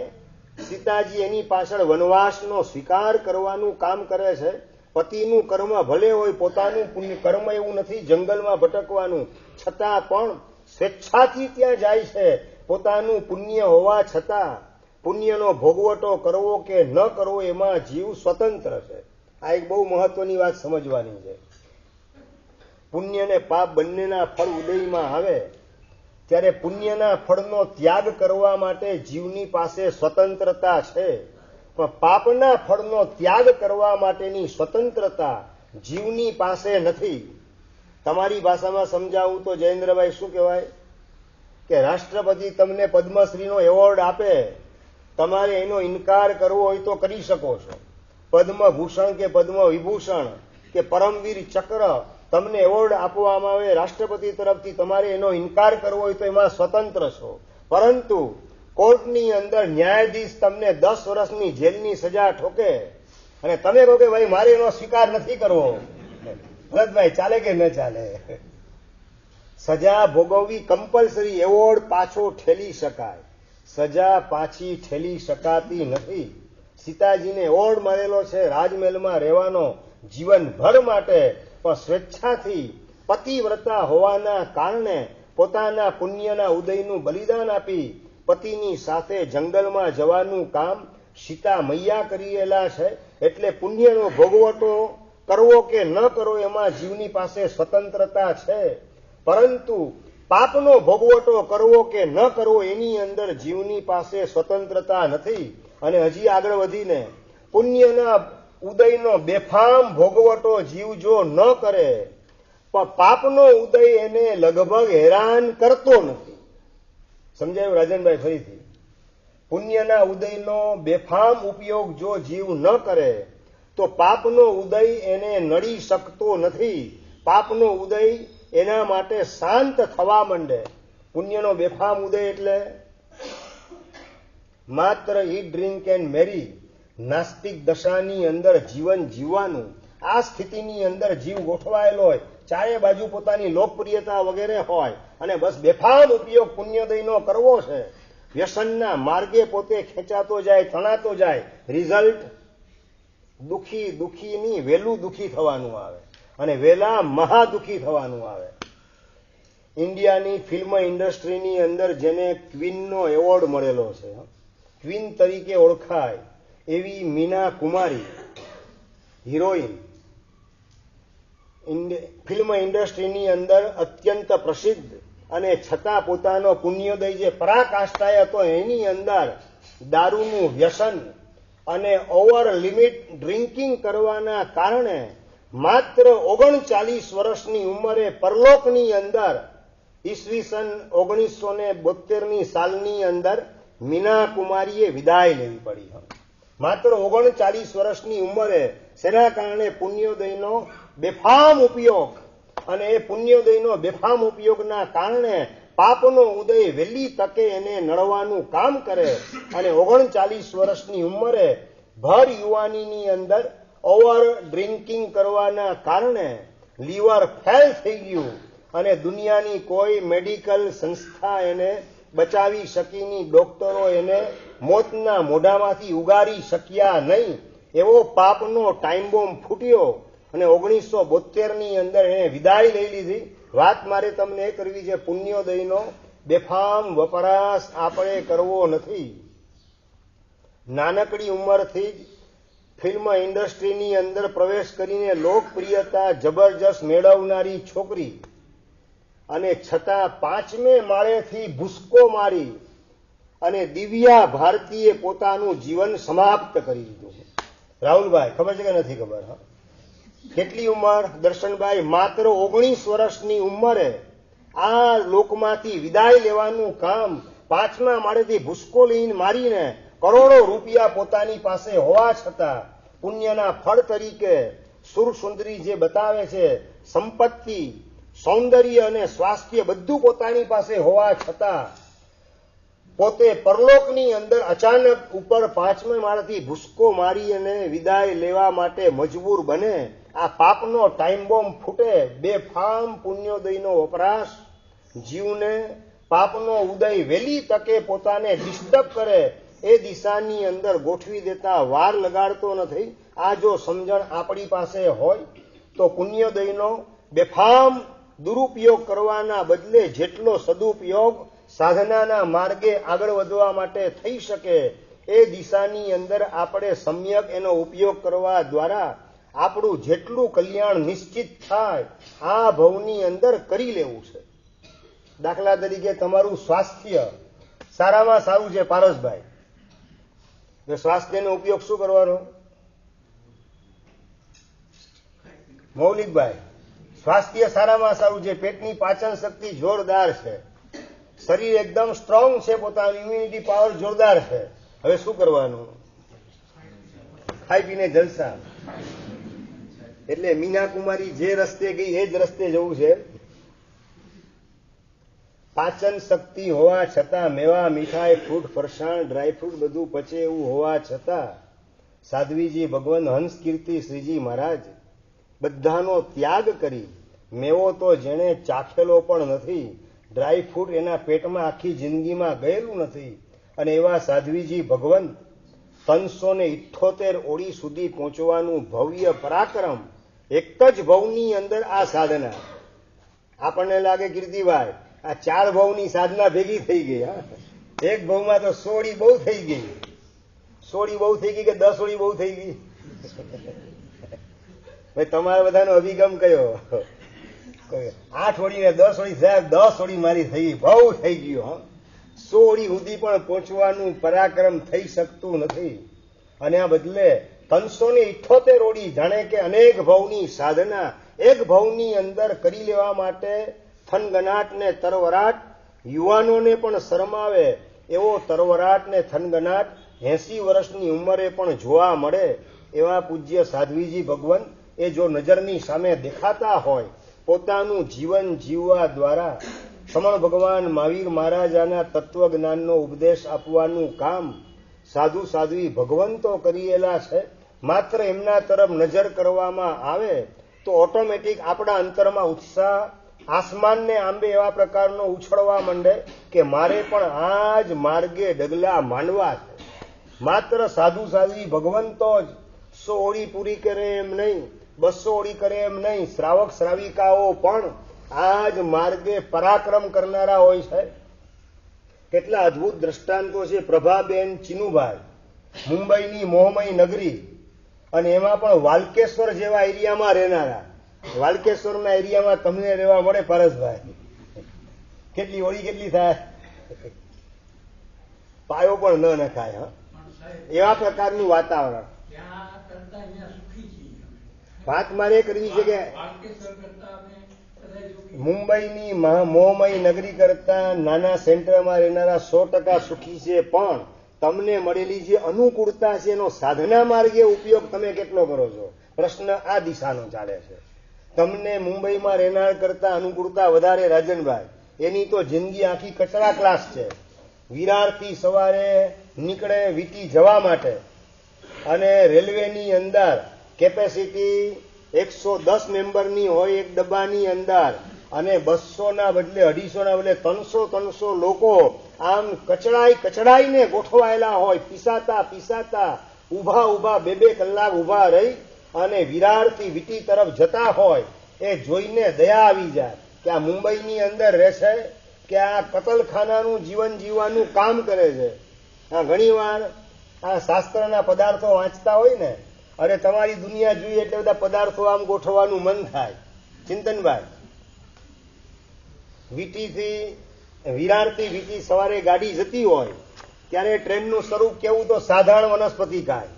સીતાજી એની પાછળ વનવાસનો સ્વીકાર કરવાનું કામ કરે છે. પતિનું કર્મ ભલે હોય, પોતાનું પુણ્ય કર્મ એવું નથી જંગલમાં ભટકવાનું, છતાં પણ સ્વેચ્છાથી ત્યાં જાય છે. પોતાનું પુણ્ય હોવા છતાં પુણ્યનો ભોગવટો કરવો કે ન કરવો એમાં જીવ સ્વતંત્ર છે. આ એક બહુ મહત્વની વાત સમજવાની છે. પુણ્ય ને પાપ બંનેના ફળ ઉદયમાં આવે ત્યારે પુણ્યના ફળનો ત્યાગ કરવા માટે જીવની પાસે સ્વતંત્રતા છે, પણ પાપના ફળનો ત્યાગ કરવા માટેની સ્વતંત્રતા જીવની પાસે નથી. તમારી ભાષામાં સમજાવું તો જયેન્દ્રભાઈ શું કહેવાય કે રાષ્ટ્રપતિ તમને પદ્મશ્રીનો એવોર્ડ આપે, તમારે એનો ઇનકાર કરવો હોય તો કરી શકો છો. પદ્મભૂષણ કે પદ્મ વિભૂષણ કે પરમવીર ચક્ર તમને એવોર્ડ આપવામાં આવે રાષ્ટ્રપતિ તરફથી, તમારે એનો ઇનકાર કરવો હોય તો એમાં સ્વતંત્ર છો. પરંતુ કોર્ટની અંદર ન્યાયાધીશ તમને 10 વર્ષની જેલની સજા ઠોકે અને તમે કહો કે ભાઈ મારે એનો સ્વીકાર નથી કરવો, ભરતભાઈ ચાલે કે ન ચાલે? સજા ભોગવવી કમ્પલસરી, એવોર્ડ પાછો ઠેલી શકાય, સજા પાછી ઠેલી શકાતી નથી. સીતાજીને એવોર્ડ મળેલો છે રાજમહેલમાં રહેવાનો જીવનભર માટે, પણ સ્વેચ્છાથી પતિવ્રતા હોવાના કારણે પોતાના પુણ્યના ઉદયનું બલિદાન આપી પતિની સાથે જંગલમાં જવાનું કામ સીતા મૈયા કરેલા છે. એટલે પુણ્યનો ભોગવટો કરવો કે ન કરવો એમાં જીવની પાસે સ્વતંત્રતા છે, પરંતુ પાપનો ભોગવટો કરવો કે ન કરવો એની અંદર જીવની પાસે સ્વતંત્રતા નથી. અને હજી આગળ વધીને પુણ્યના ઉદયનો બેફામ ભોગવટો જીવ જો ન કરે, પણ પાપનો ઉદય એને લગભગ હેરાન કરતો નથી. સમજાયું રાજનભાઈ? ફરીથી, પુણ્યના ઉદયનો બેફામ ઉપયોગ જો જીવ ન કરે તો પાપનો ઉદય એને નડી શકતો નથી. પાપનો ઉદય એના માટે શાંત થવા માંડે. પુણ્યનો બેફામ ઉદય એટલે માત્ર ઈટ ડ્રિંક એન્ડ મેરી, નાસ્તિક દશાની અંદર જીવન જીવવાનું. આ સ્થિતિની અંદર જીવ ગોઠવાયેલો હોય, ચારે બાજુ પોતાની લોકપ્રિયતા વગેરે હોય, અને બસ બેફામ ઉપયોગ પુણ્યોદયનો કરવો છે. વ્યસનના માર્ગે પોતે ખેંચાતો જાય, તણાતો જાય. રિઝલ્ટ દુઃખીની વહેલું દુઃખી થવાનું આવે, અને વહેલા મહાદુઃખી થવાનું આવે. ઇન્ડિયાની ફિલ્મ ઇન્ડસ્ટ્રીની અંદર જેને ક્વીનનો એવોર્ડ મળેલો છે, ક્વીન તરીકે ઓળખાય એવી મીના કુમારી હિરોઈન, ફિલ્મ ઇન્ડસ્ટ્રીની અંદર અત્યંત પ્રસિદ્ધ, અને છતાં પોતાનો પુણ્યોદય જે પરાકાષ્ઠાએ હતો એની અંદર દારૂનું વ્યસન અને ઓવર લિમિટ ડ્રિંકિંગ કરવાના કારણે માત્ર 39 વર્ષની ઉંમરે પરલોકની અંદર ઈસવીસન 1972 સાલની અંદર મીના કુમારીએ વિદાય લેવી પડી. માત્ર 39 વર્ષની ઉંમરે. શેના કારણે? પુણ્યોદયનો બેફામ ઉપયોગ. અને એ પુણ્યોદયનો બેફામ ઉપયોગના કારણે પાપનો ઉદય વહેલી તકે એને નડવાનું કામ કરે, અને 39 વર્ષની ઉંમરે ભર યુવાનીની અંદર ઓવર ડ્રિંકિંગ કરવાના કારણે લીવર ફેલ થઈ ગયું, અને દુનિયાની કોઈ મેડિકલ સંસ્થા એને બચાવી શકી નહીં. ડોક્ટરો એને મોતના મોઢામાંથી ઉગારી શક્યા નહીં. એવો પાપનો ટાઈમ બોમ્બ ફૂટ્યો, અને 1972ની અંદર એને વિદાય લઈ લીધી. વાત મારે તમને એ કરવી છે, પુણ્યોદયનો બેફામ વપરાશ આપણે કરવો નથી. નાનકડી ઉંમરથી જ ફિલ્મ ઇન્ડસ્ટ્રીની અંદર પ્રવેશ કરીને લોકપ્રિયતા જબરજસ્ત મેળવનારી છોકરી, અને છતાં 5મે માળેથી ભૂસકો મારી અને દિવ્યા ભારતીએ પોતાનું જીવન સમાપ્ત કરી દીધું. રાહુલભાઈ, ખબર છે કે નથી ખબર? કેટલી ઉંમર દર્શનભાઈ? માત્ર 19 વર્ષની ઉંમરે આ લોકમાંથી વિદાય લેવાનું કામ 5મા માળેથી ભૂસકો લઈને મારીને કરોડો રૂપિયા પોતાની પાસે હોવા છતાં પુણ્યના ફળ તરીકે સુરસુંદરી જે બતાવે છે, સંપત્તિ, સૌંદર્ય અને સ્વાસ્થ્ય બધું પોતાની પાસે હોવા છતાં પોતે પરલોકની અંદર અચાનક ઉપર 5મા માળેથી ભૂસકો મારી અને વિદાય લેવા માટે મજબૂર બને. આ પાપનો ટાઈમ બોમ્બ ફૂટે. બેફામ પુણ્યોદયનો વપરાશ જીવને પાપનો ઉદય વહેલી તકે પોતાને ડિસ્ટર્બ કરે એ દિશાની અંદર ગોઠવી દેતા વાર લગાડતો નથી. આ જો સમજણ આપણી પાસે હોય તો પુણ્યોદયનો બેફામ દુરુપયોગ કરવાના બદલે જેટલો સદુપયોગ સાધનાના માર્ગે આગળ વધવા માટે થઈ શકે એ દિશાની અંદર આપણે સમ્યક એનો ઉપયોગ કરવા દ્વારા આપણું જેટલું કલ્યાણ નિશ્ચિત થાય આ ભવની અંદર કરી લેવું છે. દાખલા તરીકે તમારું સ્વાસ્થ્ય સારામાં સારું છે પારસભાઈ, સ્વાસ્થ્યનો ઉપયોગ શું કરવાનો? મૌલિકભાઈ, સ્વાસ્થ્ય સારામાં સારું છે, પેટની પાચન શક્તિ જોરદાર છે, શરીર એકદમ સ્ટ્રોંગ છે, પોતાનું ઇમ્યુનિટી પાવર જોરદાર છે. હવે શું કરવાનું? ખાઈ પીને જલસા. એટલે મીના કુમારી જે રસ્તે ગઈ એ જ રસ્તે જવું છે. પાચન શક્તિ હોવા છતાં, મેવા મીઠાઈ ફ્રૂટ ફરસાણ ડ્રાયફ્રૂટ બધું પચે એવું હોવા છતાં સાધ્વીજી ભગવાન હંસ કીર્તિ શ્રીજી મહારાજ બધાનો ત્યાગ કરી, મેવો તો જેણે ચાખેલો પણ નથી, ડ્રાય ફ્રૂટ એના પેટમાં આખી જિંદગીમાં ગયેલું નથી, અને એવા સાધ્વીજી ભગવંત 378 ઓળી સુધી પહોંચવાનું ભવ્ય પરાક્રમ, એક જ ભવની અંદર આ સાધના. આપણને લાગે કીર્તિભાઈ આ 4 ભવની સાધના ભેગી થઈ ગઈ. એક ભવમાં તો 100 ઓળી બહુ થઈ ગઈ. 100 ઓળી બહુ થઈ ગઈ કે 10 ઓળી બહુ થઈ ગઈ? ભાઈ તમારા બધાનો અભિગમ કયો? 8 ઓળી ને 10 ઓળી સાહેબ 10 ઓળી મારી થઈ ગઈ, બહુ થઈ ગયું. 100 ઓળી સુધી પણ પહોંચવાનું પરાક્રમ થઈ શકતું નથી, અને આ બદલે 378 ઓળી જાણે કે અનેક ભવની સાધના એક ભવની અંદર કરી લેવા માટે થનગનાટ ને તરવરાટ, યુવાનોને પણ શરમાવે એવો તરવરાટ ને થનગનાટ 80 વર્ષની ઉંમરે પણ જોવા મળે એવા પૂજ્ય સાધ્વીજી ભગવંત એ જો નજરની સામે દેખાતા હોય, પોતાનું જીવન જીવવા દ્વારા સમણ ભગવાન મહાવીર મહારાજાના તત્વજ્ઞાનનો ઉપદેશ આપવાનું કામ સાધુ સાધ્વી ભગવંતો કરેલા છે. માત્ર એમના તરફ નજર કરવામાં આવે તો ઓટોમેટિક આપણા અંતરમાં ઉત્સાહ આસમાનને આંબે એવા પ્રકારનો ઉછળવા માંડે કે મારે પણ આ જ માર્ગે ડગલા માંડવા છે. માત્ર સાધુ સાધ્વી ભગવંતો જ 100 ઓળી પૂરી કરે એમ નહીં, 200 ઓળી કરે એમ નહીં, શ્રાવક શ્રાવિકાઓ પણ આ જ માર્ગે પરાક્રમ કરનારા હોય છે. કેટલા અદભુત દ્રષ્ટાંતો છે. પ્રભાબેન ચીનુભાઈ, મુંબઈની મોહમય નગરી, અને એમાં પણ વાલકેશ્વર જેવા એરિયામાં રહેનારા. વાલકેશ્વરના એરિયામાં તમને રહેવા મળે પારસભાઈ, કેટલી ઓળી કેટલી થાય? પાયો પણ ન નખાય. એવા પ્રકારનું વાતાવરણ. વાત મારે કરવી છે કે મુંબઈની મોહમય નગરી કરતા નાના સેન્ટરમાં રહેનારા 100% સુખી છે, પણ તમને મળેલી જે અનુકૂળતા છે એનો સાધના માર્ગે ઉપયોગ તમે કેટલો કરો છો? પ્રશ્ન આ દિશાનો ચાલે છે. તમને મુંબઈમાં રહેનાર કરતા અનુકૂળતા વધારે રાજનભાઈ, એની તો જિંદગી આખી કચરા ક્લાસ છે. વિરારથી સવારે નીકળે વીટી જવા માટે, અને રેલવેની અંદર કેપેસિટી 110 મેમ્બરની હોય એક ડબ્બાની અંદર, અને 200ના બદલે 250ના બદલે 300 લોકો આમ કચડાઈને ગોઠવાયેલા હોય, પીસાતા ઉભા 2 કલાક ઉભા રહી અને વિરારથી વીટી તરફ જતા હોય. એ જોઈને દયા આવી જાય કે આ મુંબઈની અંદર રહેશે કે આ કતલખાનાનું જીવન જીવવાનું કામ કરે છે. ઘણી વાર આ શાસ્ત્રના પદાર્થો વાંચતા હોય ને, અરે તમારી દુનિયા જોઈએ એટલે બધા પદાર્થો આમ ગોઠવવાનું મન થાય. ચિંતનભાઈ, વિરારથી વીટી સવારે ગાડી જતી હોય ત્યારે ટ્રેનનું સ્વરૂપ કેવું? તો સાધારણ વનસ્પતિ કાય.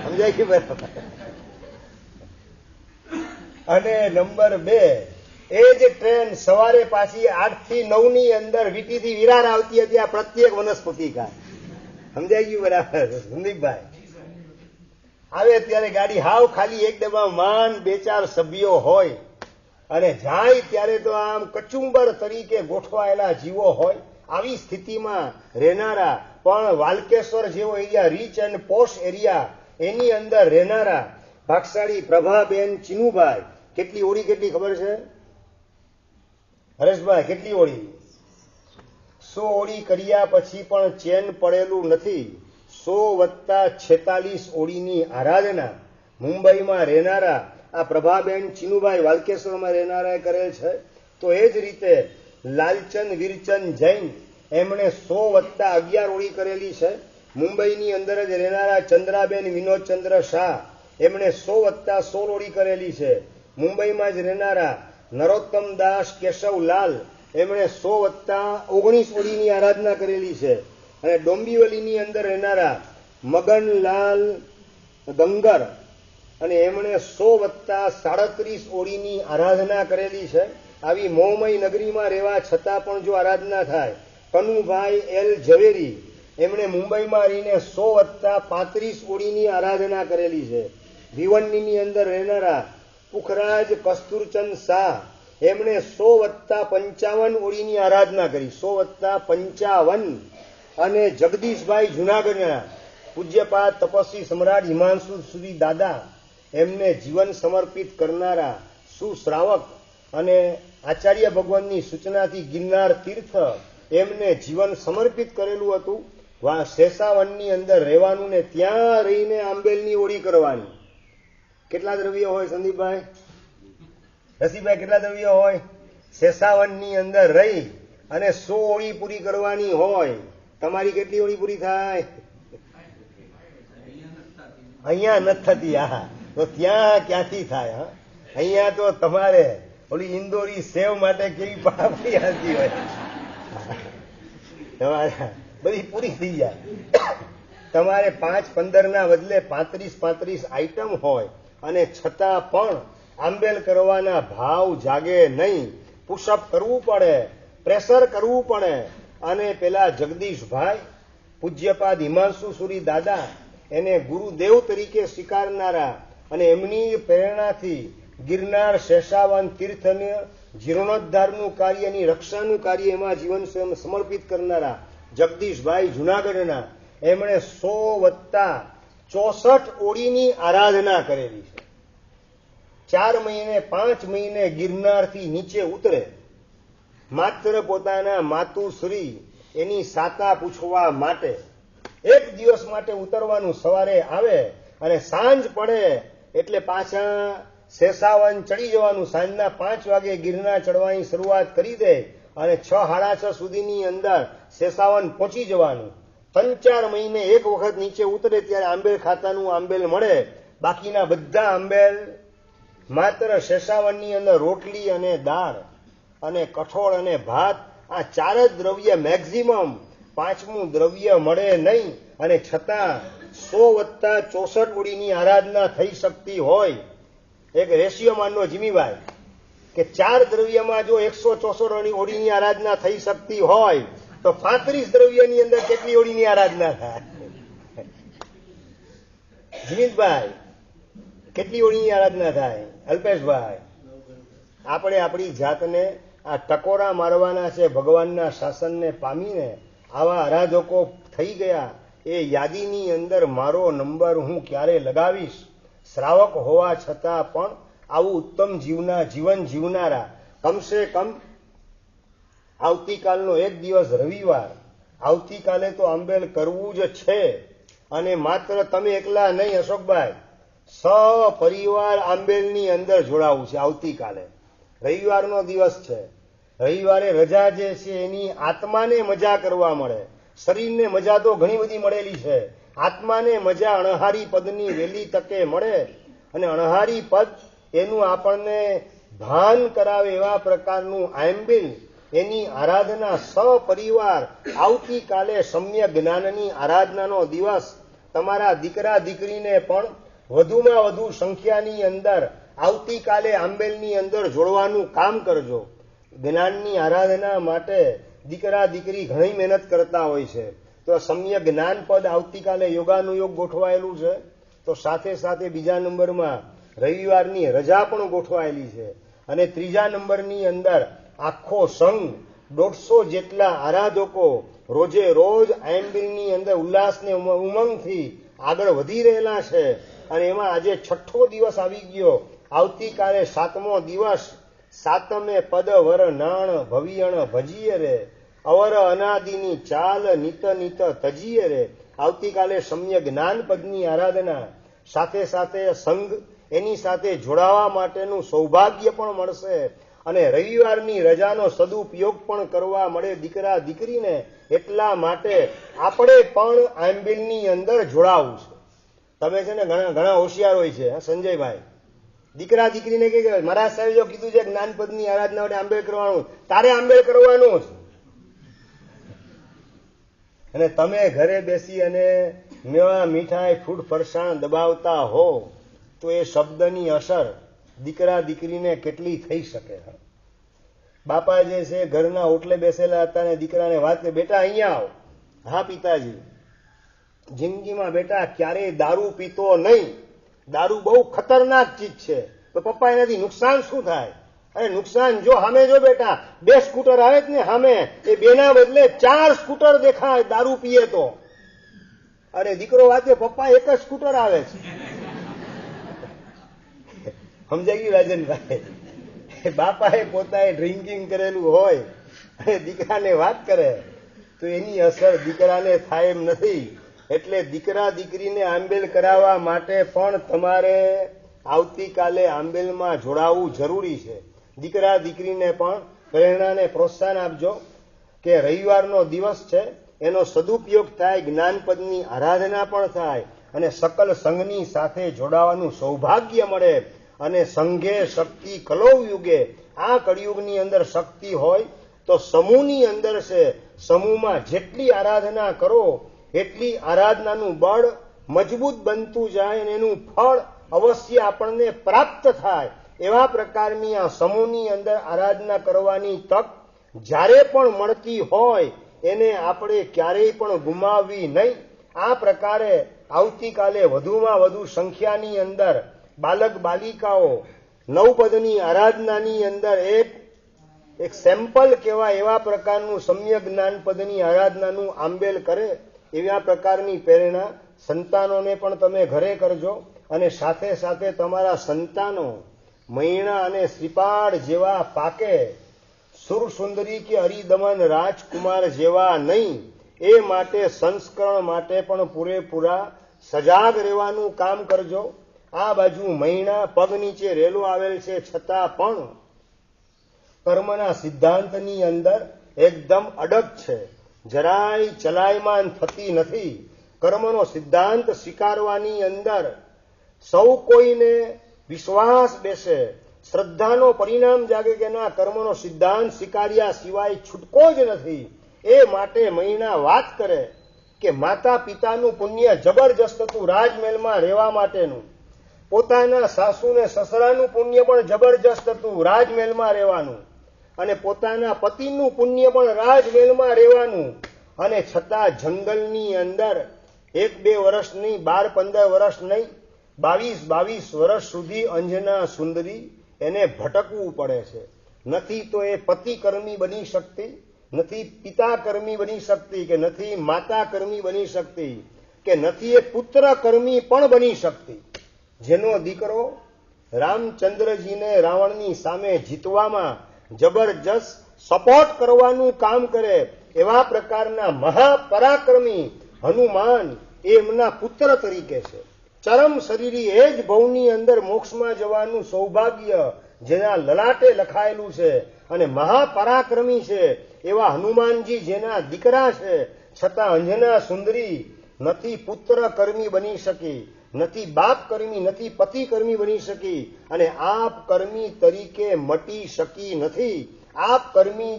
સમજાય કે બરાબર? અને નંબર 2, એ જ ટ્રેન સવારે પાછી 8 થી 9 ની અંદર વીટીથી વિરાર આવતી હતી. આ પ્રત્યેક વનસ્પતિ કાય. સમજાય ગયું બરાબર? સંદીપભાઈ આવે ત્યારે ગાડી હાવ ખાલી, એક ડબ્બા માન 2-4 સભ્યો હોય, અને જાય ત્યારે તો આમ કચુંબર તરીકે ગોઠવાયેલા જીવો હોય. આવી સ્થિતિમાં રહેનારા પણ વાલકેશ્વર જેવો area, rich and posh area, એની અંદર રહેનારા ભાગશાળી પ્રભાબેન ચીનુભાઈ, કેટલી ઓળી કેટલી ખબર છે હરેશભાઈ? કેટલી ઓળી? 100 ઓળી કર્યા પછી પણ ચેન પડેલું નથી. 100+46 ઓળીની આરાધના મુંબઈમાં રહેનારા આ પ્રભાબેન ચીનુભાઈ વાલકેશ્વરમાં રહેનારાએ કરેલ છે. તો એ જ રીતે લાલચંદ વીરચંદ જૈન, એમણે 100+11 ઓળી કરેલી છે. મુંબઈની અંદર જ રહેનારા ચંદ્રાબેન વિનોદચંદ્ર શાહ, એમણે 100+16 ઓળી કરેલી છે. મુંબઈમાં જ રહેનારા નરોત્તમદાસ કેશવલાલ, એમણે 100+19 ઓળીની આરાધના કરેલી છે. અને ડોંબીવલીની અંદર રહેનારા મગનલાલ ગંગર, અને એમણે 100+37 ઓળીની આરાધના કરેલી છે. આવી મોહમય નગરીમાં રહેવા છતાં પણ જો આરાધના થાય. કનુભાઈ એલ ઝવેરી, એમણે મુંબઈમાં રહીને 100+35 ઓળીની આરાધના કરેલી છે. ભિવંડીની અંદર રહેનારા પુખરાજ કસ્તુરચંદ શાહ, એમણે 100+55 ઓળીની આરાધના કરી. 100+55. અને જગદીશભાઈ જુનાગઢના પૂજ્યપાદ તપસ્વી સમ્રાટ હિમાંશુ સુરી દાદા, એમને જીવન સમર્પિત કરનારા સુશ્રાવક અને આચાર્ય ભગવાનની સૂચનાથી ગિરનાર તીર્થ એમને જીવન સમર્પિત કરેલું હતું. શેષાવનની અંદર રહેવાનું ને ત્યાં રહીને આંબેલની ઓળી કરવાની. કેટલા દ્રવ્ય હોય સંદીપભાઈ, રસીભાઈ, કેટલા દ્રવ્ય હોય? શેષાવનની અંદર રહી અને 100 ઓળી પૂરી કરવાની હોય. તમારી કેટલી ઓળી પૂરી થાય? અહીંયા નથી થતી. હા, તો ત્યાં ક્યાંથી થાય? હા, અહીંયા તો તમારે ઓલી ઇન્દોરી સેવ માટે કેવી પાપડી હાલતી હોય, તમારે બધી પૂરી થઈ જાય. તમારે 5-15 ના બદલે 35 આઈટમ હોય અને છતાં પણ આંબેલ કરવાના ભાવ જાગે નહીં. પુશઅપ કરવું પડે, પ્રેશર કરવું પડે. અને પેલા જગદીશભાઈ પૂજ્યપાદ હિમાંશુ સુરી દાદા એને ગુરુદેવ તરીકે સ્વીકારનારા અને એમની પ્રેરણાથી ગિરનાર શેષાવન તીર્થને જીર્ણોદ્ધારનું કાર્યની રક્ષાનું કાર્ય એમાં જીવન સમર્પિત કરનારા જગદીશભાઈ જુનાગઢના, એમણે 100+64 ઓળીની આરાધના કરેલી છે. 4 મહિને 5 મહિને ગિરનારથી નીચે ઉતરે, માત્ર પોતાના માતુશ્રી એની સાતા પૂછવા માટે 1 દિવસ માટે ઉતરવાનું. સવારે આવે અને સાંજ પડે એટલે પાછા શેષાવન ચડી જવાનું. સાંજના 5 વાગે ગિરનાર ચડવાની શરૂઆત કરી દે અને 6-6:30 સુધીની અંદર શેષાવન પહોંચી જવાનું. 3-4 મહિને એક વખત નીચે ઉતરે ત્યારે આંબેલ ખાતાનું આંબેલ મળે. બાકીના બધા આંબેલ માત્ર શેષાવનની અંદર રોટલી અને દાળ અને કઠોળ અને ભાત, આ 4 જ દ્રવ્ય મેક્સિમમ, 5મું દ્રવ્ય મળે નહીં. અને છતાં 100+64 ઓળીની આરાધના થઈ શકતી હોય. એક રેશિયો માનનો જીમીભાઈ કે 4 દ્રવ્યમાં જો 164 ઓળીની આરાધના થઈ શકતી હોય તો 35 દ્રવ્યની અંદર કેટલી ઓળીની આરાધના થાય? જીમિતભાઈ, કેટલી ઓળીની આરાધના થાય? અલ્પેશભાઈ, આપણે આપણી જાતને આ ટકોરા મારવાના છે ભગવાનના શાસનને પામીને આવા આરાધકો થઈ ગયા. એ યાદીની અંદર મારો નંબર હું ક્યારે લગાવીશ? શ્રાવક હોવા છતાં પણ આવું ઉત્તમ જીવન જીવનારા, કમસે કમ આવતીકાલનો એક દિવસ રવિવાર, આવતીકાલે તો આંબેલ કરવું જ છે. અને માત્ર તમે એકલા નહીં અશોકભાઈ, સપરિવાર આંબેલની અંદર જોડાવું છે. આવતીકાલે રવિવારનો દિવસ છે. રવિવારે રજા જે છે એની આત્માને મજા કરવા મળે. શરીરને મજા તો ઘણી બધી મળેલી છે, આત્માને મજા અણહારી પદની વહેલી તકે મળે. અને અણહારી પદ એનું આપણને ભાન કરાવે એવા પ્રકારનું આંબેલ, એની આરાધના સપરિવાર. આવતીકાલે સમ્યક જ્ઞાનની આરાધનાનો દિવસ. તમારા દીકરા દીકરીને પણ વધુમાં વધુ સંખ્યાની અંદર આવતીકાલે આંબેલની અંદર જોડવાનું કામ કરજો. જ્ઞાનની આરાધના માટે દીકરા દીકરી ઘણી મહેનત કરતા હોય છે. તો સમ્યક જ્ઞાન પદ આવતીકાલે યોગાનુયોગ ગોઠવાયેલું છે. તો સાથે સાથે બીજા નંબરમાં રવિવારની રજા પણ ગોઠવાયેલી છે. અને ત્રીજા નંબરની અંદર આખો સંઘ 150 જેટલા આરાધકો રોજે રોજ આંબેલની અંદર ઉલ્લાસને ઉમંગથી આગળ વધી રહેલા છે. અને એમાં આજે 6થો દિવસ આવી ગયો. આવતીકાલે 7મો દિવસ. 7મે પદ વર નાણ ભવિયણ ભજીએ રે, અવર અનાદિની ચાલ નિત નિત તજીએ રે. આવતીકાલે સમ્યક જ્ઞાન પદની આરાધના, સાથે સાથે સંઘ એની સાથે જોડાવા માટેનું સૌભાગ્ય પણ મળશે. અને રવિવારની રજાનો સદુપયોગ પણ કરવા મળે દીકરા દીકરીને. એટલા માટે આપણે પણ આંબેલની અંદર જોડાવું છે. તમે છે ને ઘણા હોશિયાર હોય છે સંજયભાઈ. દીકરા દીકરીને કે મારા સાહેબ જો કીધું છે જ્ઞાનપદની આરાધના માટે આંબેલ કરવાનું, તારે આંબેલ કરવાનું જ. અને તમે ઘરે બેસી અને મેવા મીઠાઈ ફૂડ ફરસાણ દબાવતા હો તો એ શબ્દની અસર દીકરા દીકરીને કેટલી થઈ શકે. બાપા જે છે ઘરના ઓટલે બેસેલા હતા અને દીકરાને વાત કરે, બેટા અહીંયા આવ. હા પિતાજી, જિંદગીમાં બેટા ક્યારેય દારૂ પીતો નહીં, દારૂ બહુ ખતરનાક ચીજ છે. તો પપ્પા એનાથી નુકસાન શું થાય? અરે નુકસાન જો સામે જો બેટા 2 સ્કૂટર આવે જ ને સામે, એ 2ના બદલે 4 સ્કૂટર દેખાય દારૂ પીએ તો. અરે દીકરો વાંચે, પપ્પા 1 જ સ્કૂટર આવે છે. સમજાઈ ગયું રાજનભાઈ? બાપાએ પોતાએ ડ્રિંકિંગ કરેલું હોય અને દીકરાને વાત કરે તો એની અસર દીકરાને થાય એમ નથી. એટલે દીકરા દીકરીને આંબેલ કરાવવા માટે પણ તમારે આવતીકાલે આંબેલમાં જોડાવવું જરૂરી છે. દીકરા દીકરીને પણ પ્રેરણાને પ્રોત્સાહન આપજો કે રવિવારનો દિવસ છે, એનો સદુપયોગ થાય, જ્ઞાનપદની આરાધના પણ થાય અને સકલ સંઘની સાથે જોડાવાનું સૌભાગ્ય મળે અને સંઘે શક્તિ કલૌ યુગે. આ કળિયુગની અંદર શક્તિ હોય તો સમૂહની અંદર છે. સમૂહમાં જેટલી આરાધના કરો એટલી આરાધનાનું બળ મજબૂત બનતું જાય અને એનું ફળ અવશ્ય આપણને પ્રાપ્ત થાય. એવા પ્રકારની આ સમૂહની અંદર આરાધના કરવાની તક જ્યારે પણ મળતી હોય એને આપણે ક્યારેય પણ ગુમાવવી નહીં. આ પ્રકારે આવતીકાલે વધુમાં વધુ સંખ્યાની અંદર બાલક બાલિકાઓ નવપદની આરાધનાની અંદર એક સેમ્પલ કહેવાય એવા પ્રકારનું સમ્યક જ્ઞાનપદની આરાધનાનું આંબેલ કરે. એવા પ્રકારની પ્રેરણા સંતાનોને પણ તમે ઘરે કરજો અને સાથે સાથે તમારા સંતાનો મૈણા અને શ્રીપાળ જેવા પાકે, સુરસુંદરી કે હરિદમન રાજકુમાર જેવા નહીં. એ માટે સંસ્કરણ માટે પણ પૂરેપૂરા સજાગ રહેવાનું કામ કરજો. આ બાજુ મૈણા પગ નીચે રેલો આવેલ છે છતાં પણ કર્મના સિદ્ધાંતની અંદર એકદમ અડગ છે, જરાય ચલાયમાન થતી નથી. કર્મનો સિદ્ધાંત સ્વીકારવાની અંદર સૌ કોઈને વિશ્વાસ બેસે, શ્રદ્ધાનો પરિણામ જાગે કે ના, કર્મનો સિદ્ધાંત સ્વીકાર્યા સિવાય છૂટકો જ નથી. એ માટે મૈણા વાત કરે કે માતા પિતાનું પુણ્ય જબરજસ્ત હતું રાજમહેલમાં રહેવા માટેનું, પોતાના સાસુ ને સસરાનું પુણ્ય પણ જબરજસ્ત હતું રાજમહેલમાં રહેવાનું, અને પોતાના પતિનું પુણ્ય પણ રાજમહેલમાં રહેવાનું, અને છતાં જંગલની અંદર 1-2 વર્ષ નહીં, 12-15 વર્ષ નહીં, 22 વર્ષ સુધી અંજના સુંદરી એને ભટકવું પડે છે. નથી તો એ પતિ કર્મી બની શકતી, નથી પિતા કર્મી બની શકતી, કે નથી માતા કર્મી બની શકતી, કે નથી એ પુત્ર કર્મી પણ બની શકતી. જેનો દીકરો રામચંદ્રજીને રાવણની સામે જીતવામાં જબરજસ્ત સપોર્ટ કરવાનું કામ કરે એવા પ્રકારના મહાપરાક્રમી હનુમાન એ એમના પુત્ર તરીકે છે. ચરમ શરીરી એ જ ભવની અંદર મોક્ષમાં જવાનું સૌભાગ્ય જેના લલાટે લખાયેલું છે અને મહાપરાક્રમી છે એવા હનુમાનજી જેના દીકરા છે, છતાં અંજના સુંદરી નથી પુત્ર કર્મી બની શકી, નથી બાપ કર્મી, નથી પતિ કર્મી બની શકી, અને આપ કર્મી તરીકે મટી શકી નથી. આપ કર્મી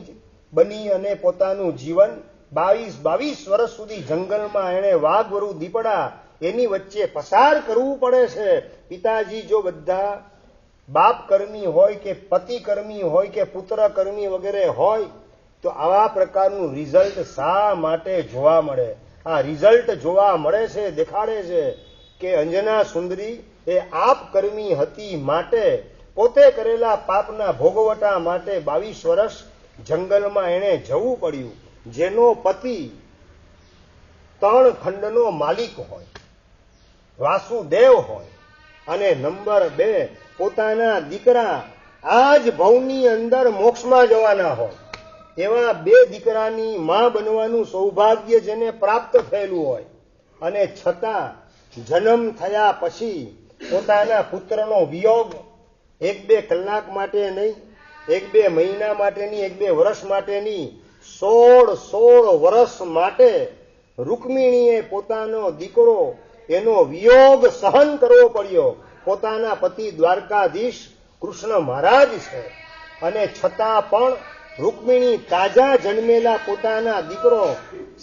બની અને પોતાનું જીવન 22 વર્ષ સુધી જંગલમાં એણે વાઘવરુ દીપડા એની વચ્ચે પસાર કરવું પડે છે. પિતાજી જો બધા બાપ કર્મી હોય કે પતિ કર્મી હોય કે પુત્ર કર્મી વગેરે હોય તો આવા પ્રકારનું રિઝલ્ટ શા માટે જોવા મળે? આ રિઝલ્ટ જોવા મળે છે, દેખાડે છે કે અંજના સુંદરી એ આપ કર્મી હતી માટે પોતે કરેલા પાપના ભોગવટા માટે 22 વર્ષ જંગલમાં એણે જવું પડ્યું. જેનો પતિ 3 ખંડનો માલિક હોય, વાસુદેવ હોય, અને નંબર 2 પોતાના દીકરા આ જ ભવની અંદર મોક્ષમાં જવાના હોય, એવા 2 દીકરાની માં બનવાનું સૌભાગ્ય જેને પ્રાપ્ત થયેલું હોય, અને છતાં જન્મ થયા પછી પોતાના પુત્રનો વિયોગ 1-2 કલાક માટે નહીં, 1-2 મહિના માટે નહીં, 1-2 વર્ષ માટે નહીં, 16 વર્ષ માટે રૂકમિણીએ પોતાનો દીકરો એનો વિયોગ સહન કરવો પડ્યો. પોતાના પતિ દ્વારકાધીશ કૃષ્ણ મહારાજ છે, અને છતાં પણ રૂકમિણી તાજા જન્મેલા પોતાના દીકરો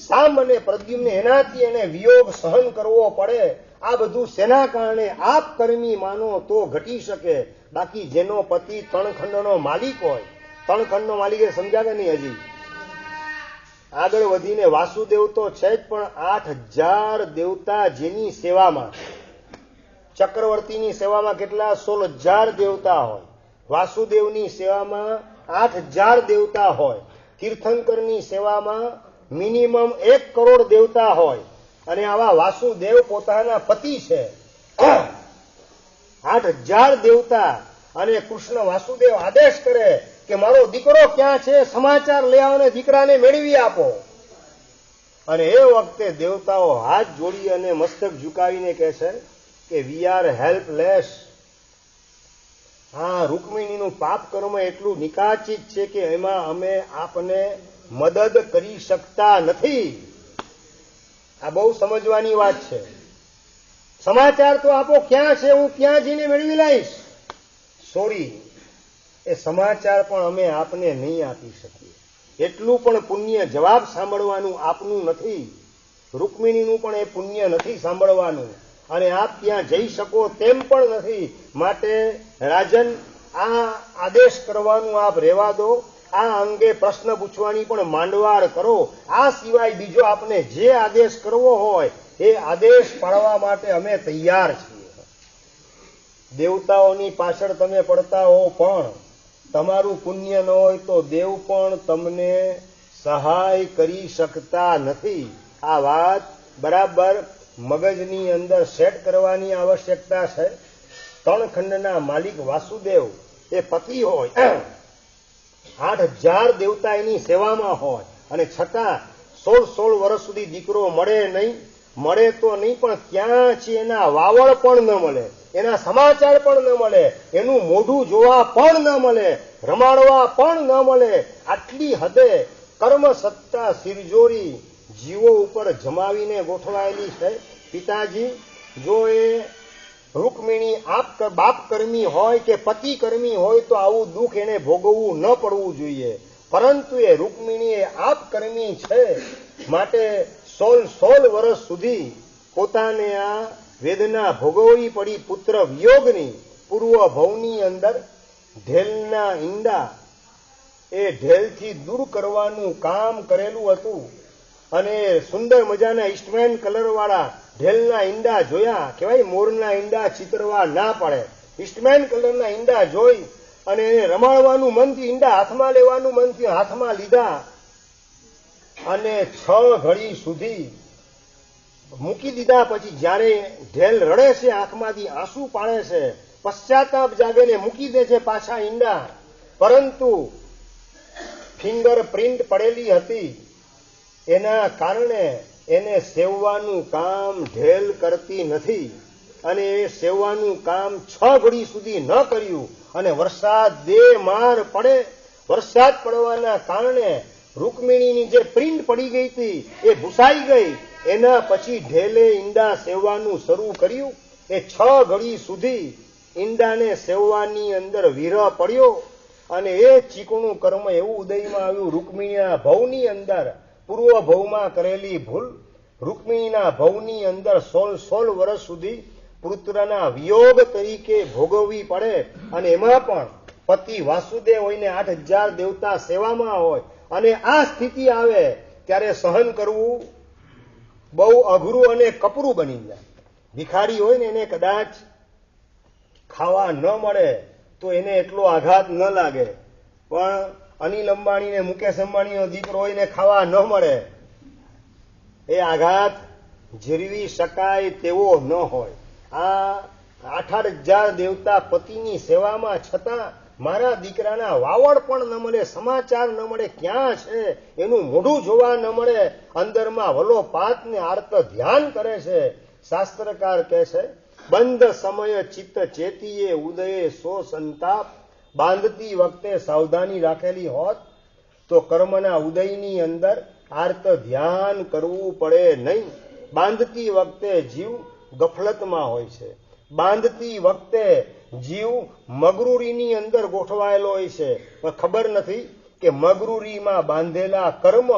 સામ અને પ્રદ્યુમ્ન એનાથી એને વિયોગ સહન કરવો પડે. આ બધું શેના કારણે? આપ કર્મી માનો તો ઘટી શકે. બાકી જેનો પતિ 3 ખંડનો માલિક હોય, 3 ખંડનો માલિક એ સમજાવે નહીં. હજી આગળ વધીને વાસુદેવ તો છે જ, પણ 8000 દેવતા જેની સેવામાં, ચક્રવર્તીની સેવામાં કેટલા? 16000 દેવતા હોય, વાસુદેવની સેવામાં 8000 દેવતા હોય, તીર્થંકરની સેવામાં મિનિમમ 1 કરોડ દેવતા હોય, અને આવા વાસુદેવ પોતાના પતિ છે. 8000 દેવતા અને કૃષ્ણ વાસુદેવ આદેશ કરે કે મારો દીકરો ક્યાં છે, સમાચાર લઈ આવો અને દીકરાને મેળવી આપો. અને એ વખતે દેવતાઓ હાથ જોડી અને મસ્તક ઝુકાવીને કહે છે કે વી આર હેલ્પલેસ. આ રૂકમિણીનું પાપ કર્મ એટલું નિકાચિત છે કે એમાં અમે આપને મદદ કરી શકતા નથી. આ બહુ સમજવાની વાત છે. સમાચાર તો આપો ક્યાં છે, હું ત્યાં જઈને મેળવી લઈશ. સોરી, એ સમાચાર પણ અમે આપને નહીં આપી શકીએ. એટલું પણ પુણ્ય જવાબ સાંભળવાનું આપનું નથી. રૂકમિણીનું પણ એ પુણ્ય નથી સાંભળવાનું, અને આપ ત્યાં જઈ શકો તેમ પણ નથી. માટે રાજન, આ આદેશ કરવાનું આપ રહેવા દો. આ અંગે પ્રશ્ન પૂછવાની પણ માંડવાળ કરો. આ સિવાય બીજો આપને જે આદેશ કરવો હોય એ આદેશ પાડવા માટે અમે તૈયાર છીએ. દેવતાઓની પાછળ તમે પડતા હો, પણ તમારું પુણ્ય ન હોય તો દેવ પણ તમને સહાય કરી શકતા નથી. આ વાત બરાબર મગજની અંદર સેટ કરવાની આવશ્યકતા છે. ત્રણ ખંડના માલિક વાસુદેવ એ પતિ હોય, 8,000 દેવતા એની સેવામાં હોય, અને છતાં 16 વર્ષ સુધી દીકરો મળે નહીં. મળે તો નહીં, પણ ક્યાં છે એના વાવળ પણ ન મળે, એના સમાચાર પણ ન મળે, એનું મોઢું જોવા પણ ન મળે, રમાડવા પણ ન મળે. આટલી હદે કર્મ સત્તા સિરજોરી જીવો ઉપર જમાવીને ગોઠવાયેલી છે. પિતાજી, જો એ રૂકમિણી બાપ કર્મી હોય કે પતિ કર્મી હોય તો આવું દુઃખ એને ભોગવવું ન પડવું જોઈએ. પરંતુ એ રૂકમિણી એ આપ કર્મી છે, માટે 16 વર્ષ સુધી પોતાને આ વેદના ભોગવવી પડી. પુત્ર વિયોગની પૂર્વ ભવની અંદર ઢેલના ઈંડા એ ઢેલથી દૂર કરવાનું કામ કરેલું હતું, અને સુંદર મજાના ઈસ્ટમેન કલરવાળા ઢેલના ઈંડા જોયા. કહેવાય મોરના ઈંડા ચિતરવા ના પડે. ઈસ્ટમેન કલરના ઈંડા જોઈ અને એને રમાડવાનું મન થયું, ઈંડા હાથમાં લેવાનું મન થયું, હાથમાં લીધા અને 6 ઘડી સુધી મૂકી દીધા. પછી જ્યારે ઢેલ રડે છે, આંખમાંથી આંસુ પાડે છે, પશ્ચાતાપ જાગીને મૂકી દે છે પાછા ઈંડા. પરંતુ ફિંગર પ્રિન્ટ પડેલી હતી, એના કારણે એને સેવવાનું કામ ઢેલ કરતી નથી. અને એ સેવવાનું કામ 6 ઘડી સુધી ન કર્યું. અને વરસાદ માર પડે, વરસાદ પડવાના કારણે રૂકમિણીની જે પ્રિન્ટ પડી ગઈ હતી એ ભૂસાઈ ગઈ. એના પછી ઢેલે ઈંડા સેવવાનું શરૂ કર્યું. એ 6 ઘડી સુધી ઈંડાને સેવવાની અંદર વિરહ પડ્યો, અને એ ચીકણું કર્મ એવું ઉદયમાં આવ્યું. રૂકમિણીના ભવની અંદર પૂર્વ ભવમાં કરેલી ભૂલ રૂકમિણીના ભવની અંદર 16 વર્ષ સુધી પુત્રના વિયોગ તરીકે ભોગવવી પડે. અને એમાં પણ પતિ વાસુદેવ હોય ને 8,000 દેવતા સેવામાં હોય, અને આ સ્થિતિ આવે ત્યારે સહન કરવું બહુ અઘરું અને કપરું બની જાય. ભિખારી હોય ને એને કદાચ ખાવા ન મળે તો એને એટલો આઘાત ન લાગે, પણ અનિલ અંબાણી ને મુકેશ અંબાણીનો દીકરો હોય ને ખાવા ન મળે, એ આઘાત ઝીરવી શકાય તેવો ન હોય. આ 8,000 દેવતા પતિની સેવામાં છતાં મારા દીકરાના વાવડ પણ ન મળે, સમાચાર ન મળે, ક્યાં છે એનું મોઢું જોવા ન મળે. અંદરમાં વલો પાતને આર્ત ધ્યાન કરે છે. શાસ્ત્રકાર કહે છે, બંધ સમય ચિત્ત ચેતીએ ઉદયે સો સંતાપ. બાંધતી વખતે સાવધાની રાખેલી હોત તો કર્મના ઉદયની અંદર આર્ત ધ્યાન કરવું પડે નહીં. બાંધતી વખતે જીવ ગફલતમાં હોય છે. બાંધતી વખતે જીવ મગરૂરીની અંદર ગોઠવાયેલો હોય છે, પણ ખબર નથી કે મગરૂરીમાં બાંધેલા કર્મ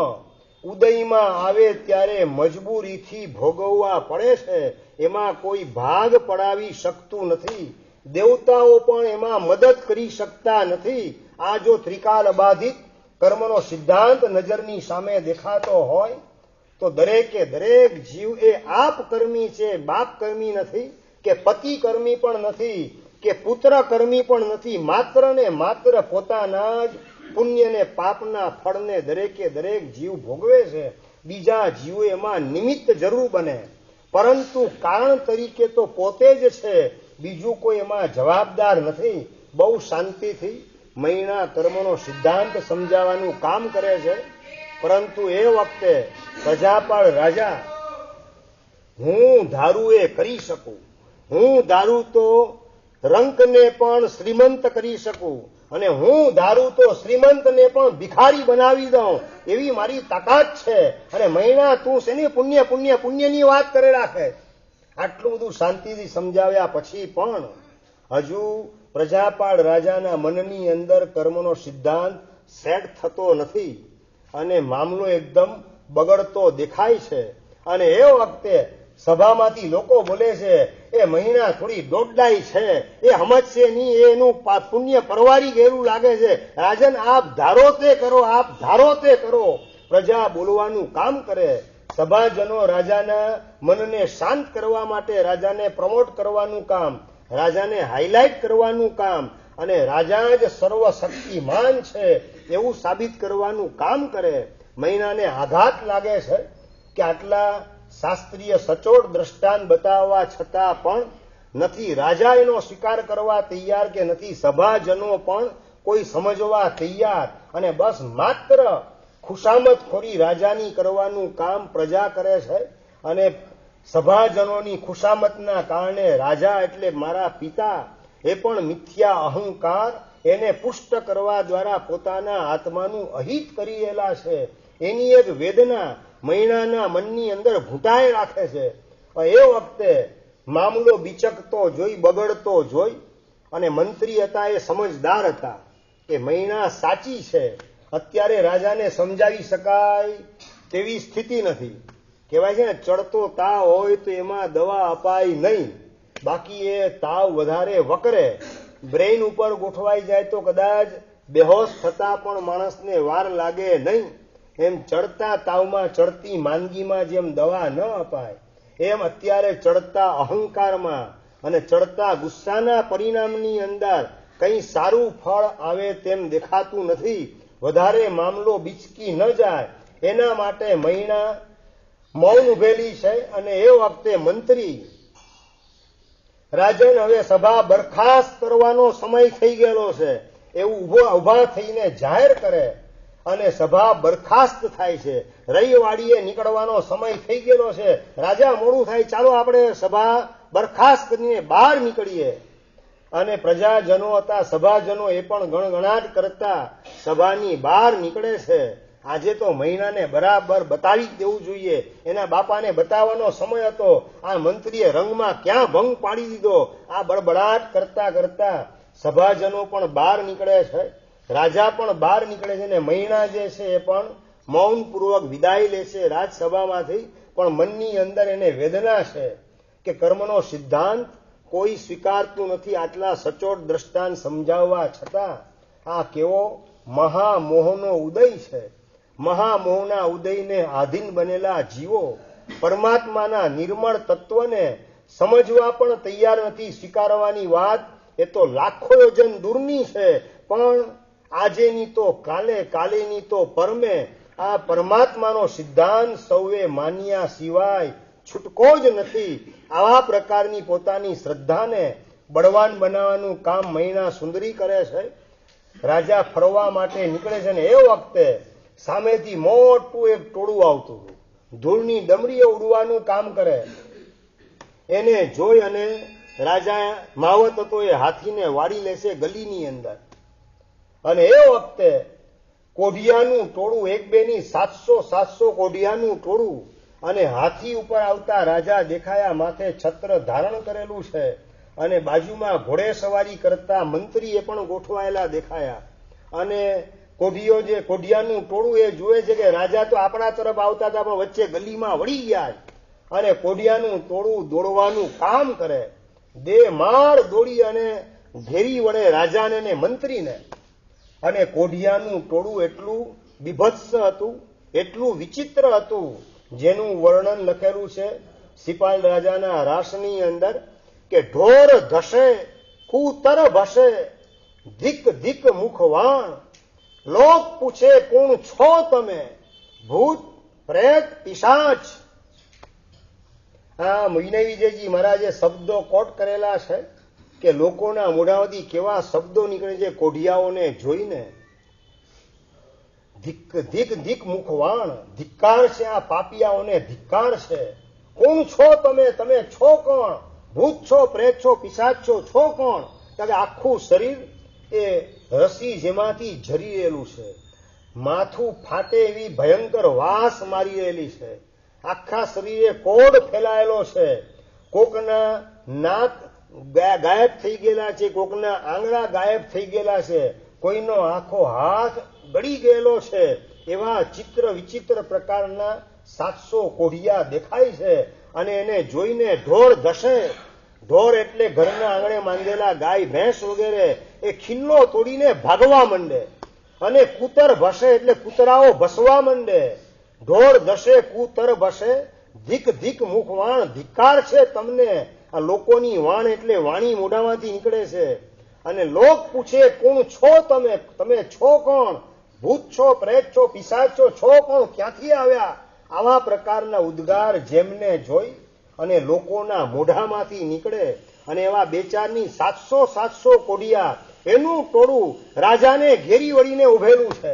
ઉદયમાં આવે ત્યારે મજબૂરીથી ભોગવવા પડે છે. એમાં કોઈ ભાગ પડાવી શકતું નથી. દેવતાઓ પણ એમાં મદદ કરી શકતા નથી. આ જો ત્રિકાલ બાધિત કર્મનો સિદ્ધાંત નજરની સામે દેખાતો હોય તો દરેકે દરેક જીવ એ આપ કર્મી છે, બાપ કર્મી નથી, કે પતિ કર્મી પણ નથી, કે પુત્ર કર્મી પણ નથી. માત્ર ને માત્ર પોતાના જ પુણ્ય ને પાપના ફળને દરેકે દરેક જીવ ભોગવે છે. બીજા જીવો એમાં નિમિત્ત જરૂર બને, પરંતુ કારણ તરીકે તો પોતે જ છે, બીજું કોઈ એમાં જવાબદાર નથી. બહુ શાંતિથી મૈણા કર્મનો સિદ્ધાંત સમજાવવાનું કામ કરે છે. પરંતુ એ વખતે પ્રજાપાળ રાજા હું ધારું એ કરી શકું, હું ધારું તો રંકને પણ શ્રીમંત કરી શકું અને હું ધારું તો શ્રીમંતને પણ ભિખારી બનાવી દઉં એવી મારી તાકાત છે. અને મૈણા તું શેની પુણ્ય પુણ્ય પુણ્યની વાત કરે રાખે. આટલું બધું શાંતિથી સમજાવ્યા પછી પણ હજુ પ્રજાપાળ રાજાના મનની અંદર કર્મનો સિદ્ધાંત સેટ થતો નથી અને મામલો એકદમ બગડતો દેખાય છે. અને એ વખતે સભામાંથી લોકો બોલે છે, એ મહિના થોડી દોડડાઈ છે, એ સમજશે નહીં, એનું પુણ્ય પરવારી ગયેલું લાગે છે. રાજન, આપ ધારો તે કરો, આપ ધારો તે કરો. પ્રજા બોલવાનું કામ કરે. સભાજનો રાજાના મનને શાંત કરવા માટે રાજાને પ્રમોટ કરવાનું કામ, રાજાને હાઇલાઇટ કરવાનું કામ અને રાજા જ સર્વશક્તિમાન છે એવું સાબિત કરવાનું કામ કરે. મહિનાને આઘાત લાગે છે કે આટલા શાસ્ત્રીય સચોટ દ્રષ્ટાંત બતાવવા છતાં પણ નથી રાજા એનો સ્વીકાર કરવા તૈયાર કે નથી સભાજનો પણ કોઈ સમજવા તૈયાર. અને બસ માત્ર ખુશામતખોરી રાજાની કરવાનું કામ પ્રજા કરે છે. અને સભાજનોની ખુશામતના કારણે રાજા એટલે મારા પિતા એ પણ મિથ્યા અહંકાર એને પુષ્ટ કરવા દ્વારા પોતાના આત્માનું અહિત કરી રહેલા છે. એની એક વેદના મૈણાના મનની અંદર ઘૂંટાઈ રાખે છે. એ વખતે મામલો બિચકતો જોઈ, બગડતો જોઈ અને મંત્રી હતા એ સમજદાર હતા કે મૈણા સાચી છે. અત્યારે રાજાને સમજાવી શકાય તેવી સ્થિતિ નથી. કહેવાય છે ને, ચડતો તાવ હોય તો એમાં દવા અપાય નહીં, બાકી એ તાવ વધારે વકરે. બ્રેઇન ઉપર ગોઠવાઈ જાય તો કદાચ બેહોશ થતા પણ માણસને વાર લાગે નહીં. એમ ચડતા તાવમાં, ચડતી માંદગીમાં જેમ દવા ન અપાય, એમ અત્યારે ચડતા અહંકારમાં અને ચડતા ગુસ્સાના પરિણામની અંદર કંઈ સારું ફળ આવે તેમ દેખાતું નથી. વધારે મામલો બિચકી ન જાય એના માટે મૈણા મૌન ઉભેલી છે. અને એ વખતે મંત્રી રાજન, હવે સભા બરખાસ્ત કરવાનો સમય થઈ ગયેલો છે એવું ઉભા થઈને જાહેર કરે અને સભા બરખાસ્ત થાય છે. રવિવાડીએ નીકળવાનો સમય થઈ ગયેલો છે. રાજા, મોડું થાય, ચાલો આપણે સભા બરખાસ્ત કરીને બહાર નીકળીએ. અને પ્રજાજનો હતા, સભાજનો એ પણ ગણગણાટ કરતા સભાની બહાર નીકળે છે. આજે તો મહિનાને બરાબર બતાવી દેવું જોઈએ. એના બાપાને બતાવવાનો સમય હતો. આ મંત્રીએ રંગમાં ક્યાં ભંગ પાડી દીધો. આ બળબડાટ કરતા કરતા સભાજનો પણ બહાર નીકળે છે. રાજા પણ બહાર નીકળે છે અને મહિના જે છે એ પણ મૌનપૂર્વક વિદાય લે છે રાજસભામાંથી. પણ મનની અંદર એને વેદના છે કે કર્મનો સિદ્ધાંત કોઈ સ્વીકારતું નથી. આટલા સચોટ દ્રષ્ટાંત સમજાવવા છતાં આ કેવો મહામોહનો ઉદય છે. મહામોહના ઉદયને આધીન બનેલા જીવો પરમાત્માના નિર્મળ તત્વને સમજવા પણ તૈયાર નથી. સ્વીકારવાની વાત એ તો લાખો યોજન દૂરની છે. પણ આજેની તો કાલે, કાલેની તો પરમે આ પરમાત્માનો સિદ્ધાંત સૌએ માન્યા સિવાય છૂટકો જ નથી. આવા પ્રકારની પોતાની શ્રદ્ધાને બળવાન બનાવવાનું કામ મૈણા સુંદરી કરે છે. રાજા ફરવા માટે નીકળે છે ને એ વખતે સામેથી મોટું એક ટોળું આવતું હતું. ધૂળની ડમરીએ ઉડવાનું કામ કરે. એને જોઈ અને રાજા માવત હતો એ હાથીને વાળી લેશે ગલીની અંદર. અને એ વખતે કોઢિયાનું ટોળું, એક બેની 700 કોઢિયાનું ટોળું અને હાથી ઉપર આવતા રાજા દેખાયા. માથે છત્ર ધારણ કરેલું છે અને બાજુમાં ઘોડે સવારી કરતા મંત્રીએ પણ ગોઠવાયેલા દેખાયા. અને કોઢિયાનું ટોળું એ જુએ છે કે રાજા તો આપણા તરફ આવતા હતા પણ વચ્ચે ગલીમાં વળી ગયા. અને કોઢિયાનું ટોળું દોડવાનું કામ કરે. દે માળ દોડી અને ઘેરી વળે રાજાને ને મંત્રીને. અને કોઢિયાનું ટોળું એટલું બીભત્સ હતું, એટલું વિચિત્ર હતું, જેનું વર્ણન લખેલું છે સિપાલ રાજાના રાસની અંદર કે ઢોર ધસે, કૂતર ભસે, ધીક ધીક મુખવાણ, લોક પૂછે કોણ છો તમે, ભૂત પ્રેત પિશાચ. આ વિનય વિજયજી મહારાજે શબ્દો કોટ કરેલા છે કે લોકોના મોઢામાંથી કેવા શબ્દો નીકળે છે કોઢિયાઓને જોઈને. ધીક ધીક ધીક મુખવાણ, ધિક્કાર છે આ પાપિયાઓને, ધિક્કાર છે. કોણ છો તમે? તમે છો કોણ? ભૂત છો, પ્રેત છો, પિશાચ છો, છો કોણ? કે આખું શરીર એ રસી જેમાંથી ઝરી રહેલું છે. માથું ફાટે એવી ભયંકર વાસ મારી રહેલી છે. આખા શરીરે કોડ ફેલાયેલો છે. કોકના નાક ગાયબ થઈ ગયેલા છે, કોકના આંગળા ગાયબ થઈ ગયેલા છે, કોઈનો આખો હાથ ગળી ગયેલો છે. એવા ચિત્ર વિચિત્ર પ્રકારના 700 કોઢિયા દેખાય છે. અને એને જોઈને ઢોર ધસે. ઢોર એટલે ઘરના આંગણે માંગેલા ગાય ભેંસ વગેરે એ ખિલ્લો તોડીને ભાગવા માંડે. અને કૂતર ભસે એટલે કૂતરાઓ ભસવા માંડે. ઢોર ધસે, કૂતર ભસે. ધીક ધીક મુખવાણ, ધિક્કાર છે તમને. આ લોકોની વાણ એટલે વાણી મોઢામાંથી નીકળે છે. અને લોક પૂછે કોણ છો તમે? તમે છો કોણ? ભૂત છો, પ્રેત છો, પિશાચ છો, છો કોણ? ક્યાંથી આવ્યા? આવા પ્રકારના ઉદ્ગાર જેમને જોઈ અને લોકોના મોઢામાંથી નીકળે. અને એવા બે ચારની 700 કોઢિયા એનું ટોળું રાજાને ઘેરી વળીને ઉભેલું છે.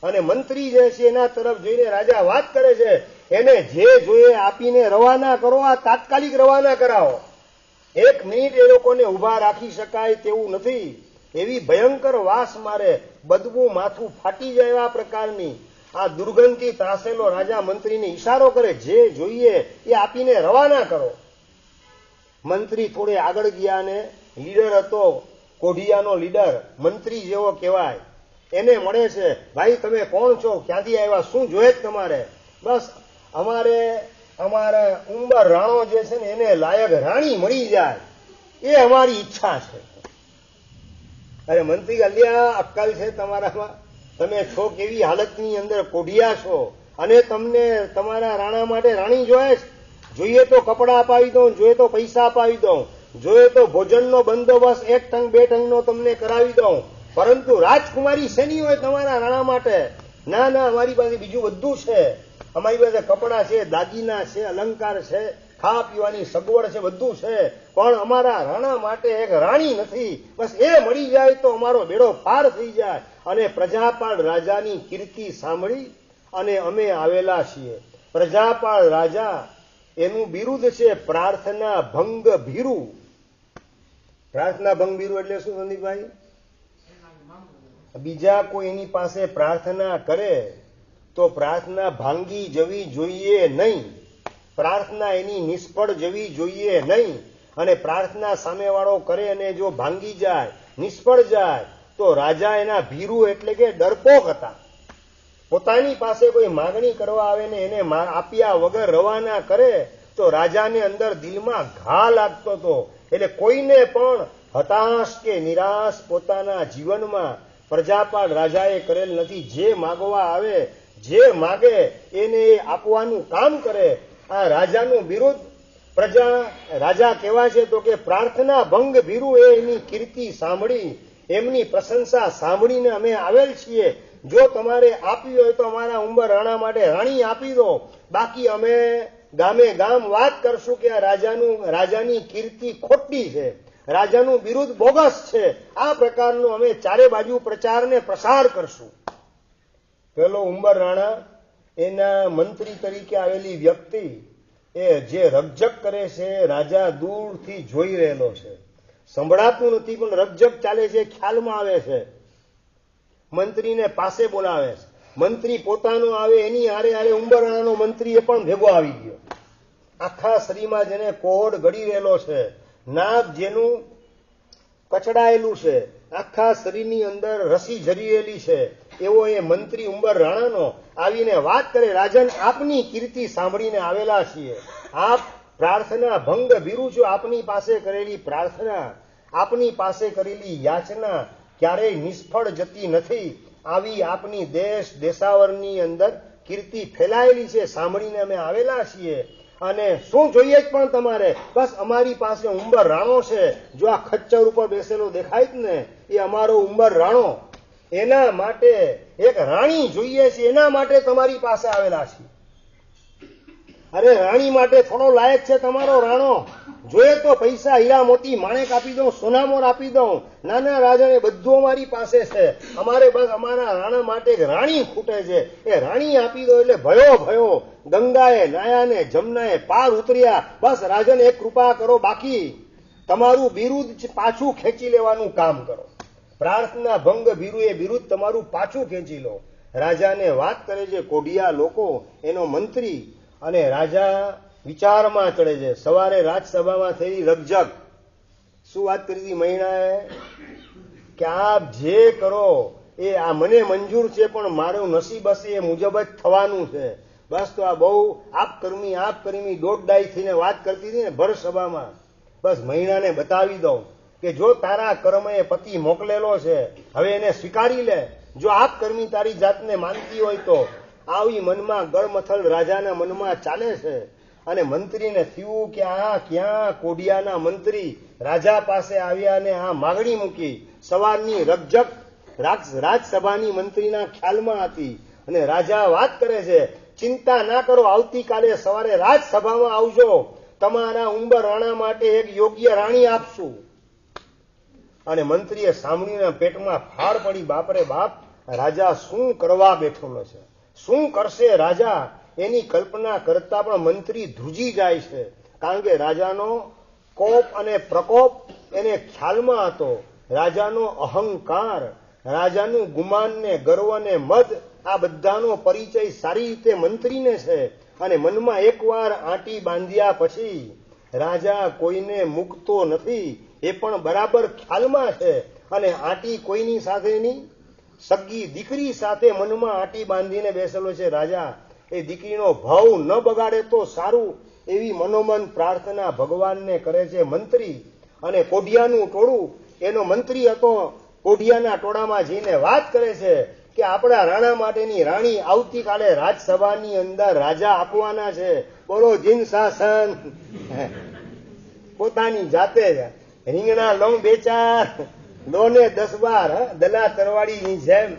અને મંત્રી જે છે એના તરફ જોઈને રાજા વાત કરે છે, એને જે જોઈએ આપીને રવાના કરો, આ તાત્કાલિક રવાના કરાવો. 1 મિનિટ એ લોકોને ઉભા રાખી શકાય તેવું નથી. એવી ભયંકર વાસ મારે, બદબુ માથું ફાટી જાય એવા પ્રકારની. આ દુર્ગંધથી ત્રાસેલો રાજા મંત્રીને ઈશારો કરે, જે જોઈએ એ આપીને રવાના કરો. મંત્રી થોડે આગળ ગયા ને લીડર હતો, કોઢિયાનો લીડર, મંત્રી જેવો કહેવાય, એને મળે છે. ભાઈ તમે કોણ છો? ક્યાંથી આવ્યા? શું જોઈએ તમારે? બસ અમારા ઉંબર રાણો જે છે ને એને લાયક રાણી મળી જાય એ અમારી ઈચ્છા છે. અરે મંત્રી, અલ્યા અક્કલ છે તમારામાં? તમે છો કેવી હાલતની અંદર કોઢિયા છો અને તમને તમારા રાણા માટે રાણી જોઈએ તો કપડાં અપાવી દઉં, જોઈએ તો પૈસા અપાવી દઉં, જોઈએ તો ભોજનનો બંદોબસ્ત 1 ટંગ 2 ટંગનો તમને કરાવી દઉં, પરંતુ રાજકુમારી શેની હોય તમારા રાણા માટે? ના ના, અમારી પાસે બીજું બધું છે. અમારી પાસે કપડાં છે, દાગીના છે, અલંકાર છે, ખાવા પીવાની સગવડ છે, બધું છે. પણ અમારા રાણા માટે એક રાણી નથી. બસ એ મળી જાય તો અમારો બેડો પાર થઈ જાય. અને પ્રજાપાળ રાજાની કીર્તિ સાંભળી અને અમે આવેલા છીએ. પ્રજાપાળ રાજા એનું બિરુદ છે પ્રાર્થના ભંગ ભીરુ. પ્રાર્થના ભંગ ભીરુ એટલે શું સંદીપભાઈ? બીજા કોઈ એની પાસે પ્રાર્થના કરે તો પ્રાર્થના ભાંગી જવી જોઈએ નહીં. પ્રાર્થના એની નિષ્ફળ જવી જોઈએ નહીં. અને પ્રાર્થના સામેવાળો કરે અને જો ભાંગી જાય, નિષ્ફળ જાય, તો રાજા એના ભીરુ એટલે કે ડરપોક હતા. પોતાની પાસે કોઈ માગણી કરવા આવે ને એને આપ્યા વગર રવાના કરે તો રાજાને અંદર દિલમાં ઘા લાગતો હતો. એટલે કોઈને પણ હતાશ કે નિરાશ પોતાના જીવનમાં પ્રજાપાળ રાજાએ કરેલ નથી. જે માગવા આવે, જે માગે એને આપવાનું કામ કરે. આ રાજાનું બિરુદ રાજા કહેવાય છે તો કે પ્રાર્થના ભંગ ભીરુ. એ એની કીર્તિ સાંભળી, એમની પ્રશંસા સાંભળીને અમે આવેલ છીએ. જો તમારે આપવી હોય તો અમારા ઉંબર રાણા માટે રાણી આપી દો. બાકી અમે ગામે ગામ વાત કરશું કે આ રાજાની કીર્તિ ખોટી છે, રાજાનું બિરુદ બોગસ છે. આ પ્રકારનું અમે ચારે બાજુ પ્રચાર ને પ્રસાર કરશું. પેલો ઉંબર રાણા એના મંત્રી તરીકે આવેલી વ્યક્તિ એ જે રકઝક કરે છે, રાજા દૂરથી જોઈ રહેલો છે. સંભળાતું નથી પણ રકઝક ચાલે છે, ખ્યાલમાં આવે છે. મંત્રીને પાસે બોલાવે છે. મંત્રી પોતાનો આવે, એની હારે હારે ઉંબર રાણાનો મંત્રી એ પણ ભેગો આવી ગયો. આખા શરીરમાં જેને કોહડ ગળી રહેલો છે, નાક જેનું કચડાયેલું છે, આખા શરીરની અંદર રસી ઝરી રહેલી છે, એવો એ મંત્રી ઉંબર રાણાનો આવીને વાત કરે, રાજન આપની કીર્તિ સાંભળીને આવેલા છીએ. આપ પ્રાર્થના ભંગ ભીરુ છો. આપની પાસે કરેલી પ્રાર્થના, આપની પાસે કરેલી યાચના ક્યારેય નિષ્ફળ જતી નથી. આવી આપની દેશ દેશાવરની અંદર કીર્તિ ફેલાયેલી છે, સાંભળીને અમે આવેલા છીએ. અને શું જોઈએ જ પણ તમારે? બસ અમારી પાસે ઉંબર રાણો છે. જો આ ખચ્ચર ઉપર બેસેલો દેખાય જ ને, એ અમારો ઉંબર રાણો. એના માટે એક રાણી જોઈએ છે, એના માટે તમારી પાસે આવેલા છીએ. અરે રાણી માટે થોડો લાયક છે તમારો રાણો? જોઈએ તો પૈસા, હીરા મોતી, માણેક આપી દઉં, સોનામોર આપી દઉં, નાના રાજાને બધું અમારી પાસે છે. અમારે બસ અમારા રાણા માટે એક રાણી ખૂટે છે. એ રાણી આપી દો એટલે ભયો ભયો. ગંગાએ નાયા ને જમનાએ પાર ઉતર્યા. બસ રાજન એક કૃપા કરો, બાકી તમારું બિરુદ પાછું ખેંચી લેવાનું કામ કરો. પ્રાર્થના ભંગ બિરુ એ બિરુદ તમારું પાછું ખેંચી લો. રાજાને વાત કરે છે કોઢિયા લોકો, એનો મંત્રી, અને રાજા વિચારમાં ચડે છે. સવારે રાજસભામાં થયેલી રકઝક. શું વાત કરી હતી મહિનાએ? કે આપ જે કરો એ આ મને મંજૂર છે, પણ મારું નસીબ હશે એ મુજબ જ થવાનું છે. બસ તો આ બહુ આપ કરમી દોઢ ડાઈ થઈને વાત કરતી હતી ને ભર સભામાં. બસ મહિનાને બતાવી દઉં કે જો તારા કર્મે પતિ મોકલેલો છે, હવે એને સ્વીકારી લે. જો આપ કર્મી તારી જાતને માનતી હોય તો. આવી મનમાં ગળમથલ રાજાના મનમાં ચાલે છે. અને મંત્રીને થયું કે આ ક્યાં કોડિયાના મંત્રી રાજા પાસે આવ્યા અને આ માગણી મૂકી. સવારની રકઝક રાજસભાની મંત્રીના ખ્યાલમાં હતી. અને રાજા વાત કરે છે, ચિંતા ના કરો, આવતીકાલે સવારે રાજસભામાં આવજો, તમારા ઉંબર રાણા માટે એક યોગ્ય રાણી આપશું. અને મંત્રીએ સાંભળીને પેટમાં ફાળ પડી. બાપરે બાપ, રાજા શું કરવા બેઠેલો છે? શું કરશે રાજા? એની કલ્પના કરતા પણ મંત્રી ધ્રુજી જાય છે. કારણ કે રાજાનો કોપ અને પ્રકોપ એને ખ્યાલમાં હતો. રાજાનો અહંકાર, રાજાનું ગુમાન ને ગર્વ ને મદ, આ બધાનો પરિચય સારી રીતે મંત્રીને છે. અને મનમાં એકવાર આંટી બાંધ્યા પછી રાજા કોઈને મૂકતો નથી, એ પણ બરાબર ખ્યાલમાં છે. અને આંટી કોઈની સાથેની સગી દીકરી સાથે મનમાં આંટી બાંધીને બેસેલો છે રાજા. એ દીકરીનો ભાવ ન બગાડે તો સારું, એવી મનોમન પ્રાર્થના ભગવાનને કરે છે મંત્રી. અને કોઢિયાનું ટોળું, એનો મંત્રી હતો, કોઢિયાના ટોળામાં જઈને વાત કરે છે કે આપણા રાણા માટેની રાણી આવતીકાલે રાજસભાની અંદર રાજા આપવાના છે. બોલો જીન શાસન. પોતાની જાતે રીંગણા લઉં બે ચાર, લો ને 10-12, દલા તરવાડીની જેમ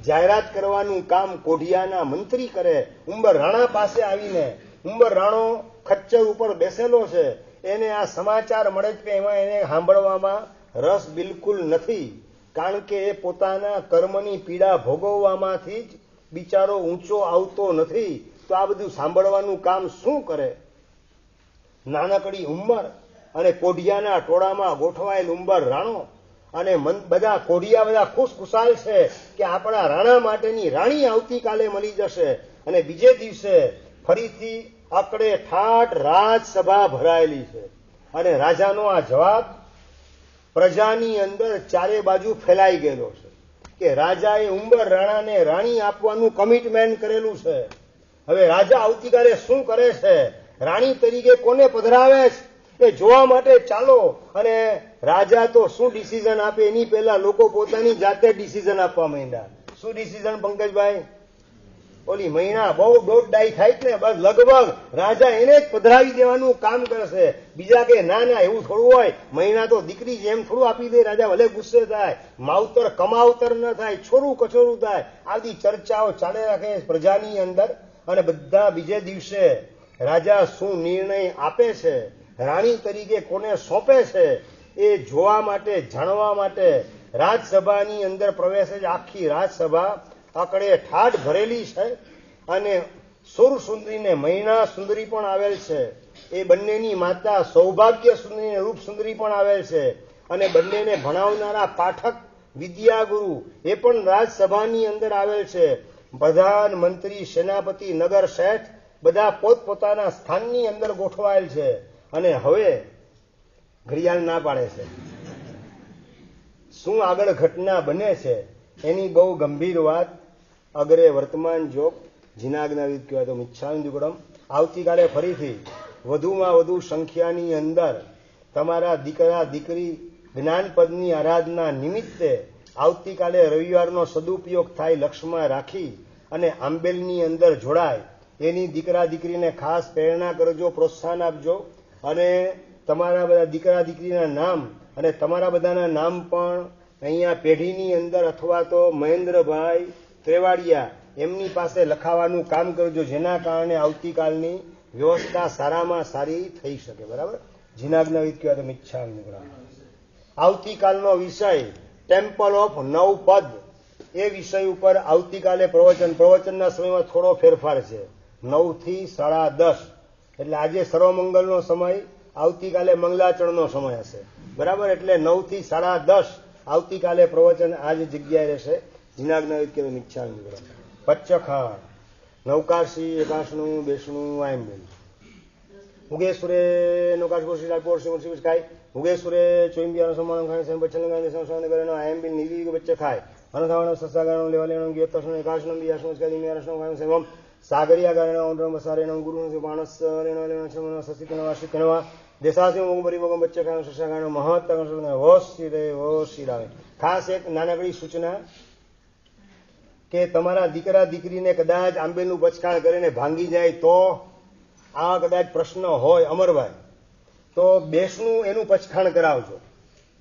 જાહેરાત કરવાનું કામ કોઢિયાના મંત્રી કરે. ઉંબર રાણા પાસે આવીને, ઉંબર રાણો ખચ્ચર ઉપર બેસેલો છે, એને આ સમાચાર મળે છે કે એમાં એને સાંભળવામાં રસ બિલકુલ નથી. કારણ કે એ પોતાના કર્મની પીડા ભોગવવામાંથી જ બિચારો ઊંચો આવતો નથી. તો આ બધું સાંભળવાનું કામ શું કરે? નાનકડી ઉંમર અને કોઢિયાના ટોળામાં ગોઠવાયેલ ઉંબર રાણો અને બધા કોઢિયા બધા ખુશખુશાલ છે કે આપણા રાણા માટેની રાણી આવતીકાલે મળી જશે. અને બીજે દિવસે ફરીથી અકડે ઠાઠ રાજસભા ભરાયેલી છે. અને રાજાનો આ જવાબ પ્રજાની અંદર ચારે બાજુ ફેલાઈ ગયેલો છે કે રાજાએ ઉંબર રાણાને રાણી આપવાનું કમિટમેન્ટ કરેલું છે. હવે રાજા આવતીકાલે શું કરે છે, રાણી તરીકે કોને પધરાવે છે, એ જોવા માટે ચાલો. અને રાજા તો શું ડિસિઝન આપે એની પહેલા લોકો પોતાની જાતે ડિસિઝન આપવા માંડ્યા. શું ડિસિઝન પંકજભાઈ? ઓલી મહિના બહુ દોઢ ડાઈ થાય ને, બસ લગભગ રાજા એને જ પધરાવી દેવાનું કામ કરશે. બીજા કે ના ના એવું થોડું હોય, મહિના તો દીકરી જેમ થોડું આપી દે, રાજા ભલે ગુસ્સે થાય, માવતર કમાવતર ન થાય, છોરું કચોરું થાય. આવી ચર્ચાઓ ચાલે રાખે પ્રજાની અંદર. અને બધા બીજે દિવસે રાજા શું નિર્ણય આપે છે, રાણી તરીકે કોને સોંપે છે, એ જોવા માટે, જાણવા માટે રાજસભાની અંદર પ્રવેશે છે. આખી રાજસભા આકડે ઠાઠ ભરેલી છે. અને સુર સુંદરી ને મહિના સુંદરી પણ આવેલ છે. એ બંનેની માતા સૌભાગ્ય સુંદરી ને રૂપ સુંદરી પણ આવેલ છે. અને બંનેને ભણાવનારા પાઠક વિદ્યાગુરુ એ પણ રાજસભાની અંદર આવેલ છે. પ્રધાન, મંત્રી, સેનાપતિ, નગર શેઠ બધા પોતપોતાના સ્થાનની અંદર ગોઠવાયેલ છે. અને હવે ઘડિયાળ ના પાડે છે. શું આગળ ઘટના બને છે એની બહુ ગંભીર વાત અગ્રે વર્તમાન જોગ જીનાજ્ઞાવિત કહેવાય તો મિચ્છામિદુક્કડમ. આવતીકાલે ફરીથી વધુમાં વધુ સંખ્યાની અંદર તમારા દીકરા દીકરી જ્ઞાનપદની આરાધના નિમિત્તે આવતીકાલે રવિવારનો સદુપયોગ થાય લક્ષ્યમાં રાખી અને આંબેલની અંદર જોડાય. એની દીકરા દીકરીને ખાસ પ્રેરણા કરજો, પ્રોત્સાહન આપજો. અને તમારા બધા દીકરા દીકરીના નામ અને તમારા બધાના નામ પણ અહીંયા પેઢીની અંદર અથવા તો મહેન્દ્રભાઈ ત્રેવાડિયા એમની પાસે લખાવાનું કામ કરજો, જેના કારણે આવતીકાલની વ્યવસ્થા સારામાં સારી થઈ શકે. બરાબર. જીનાજ્ઞા વિદ કહેવાય તો મિચ્છામિ નિગ્રહ. આવતીકાલનો વિષય ટેમ્પલ ઓફ નવપદ, એ વિષય ઉપર આવતીકાલે પ્રવચનના સમયમાં થોડો ફેરફાર છે. 9 થી 10:30, એટલે આજે સર્વમંગલનો સમય, આવતીકાલે મંગલાચરણનો સમય હશે. બરાબર. એટલે 9 થી 10:30 આવતીકાલે પ્રવચન આ જ જગ્યાએ રહેશે. જીનાજ્ઞા વિદ કહેવાય મિચ્છામિ નિગ્રહ. પચ્ચખાણ, નૌકાશી, એકાશનું, બેસણું, આયંબેલ. મુગેશ્વરે નૌકાશી પોર્ષી ખાય, મુગેશ્વરે ચોઈમ્બિયાનો સમાન ખાય, સેમ પચ્છલંગા દેશનો સમાન કરે, આયંબેલ નીલી બચ્ચે ખાય, અનથાવણ સસાગાણો લેવાલેણો ગીતસનો એકાશનમ બિયાશનો સ્કાદી મેરશનો ખાય સેવમ સાગરિયા ગાણો ઓંડમ બસારેણો ગુરુનો પાણસ લેણો લેણો છમનો સસિતનો વાશિકનો દેશાસી મુગબરી મુગમ બચ્ચે ખાય સસાગાણો મહત તગણો વોશી રાવે. ખાસ એક નાનકડી સૂચના કે તમારા દીકરા દીકરીને કદાચ આંબેલનું પચખાણ કરીને ભાંગી જાય તો, આ કદાચ પ્રશ્ન હોય અમરભાઈ, તો બેસનું એનું પચખાણ કરાવજો.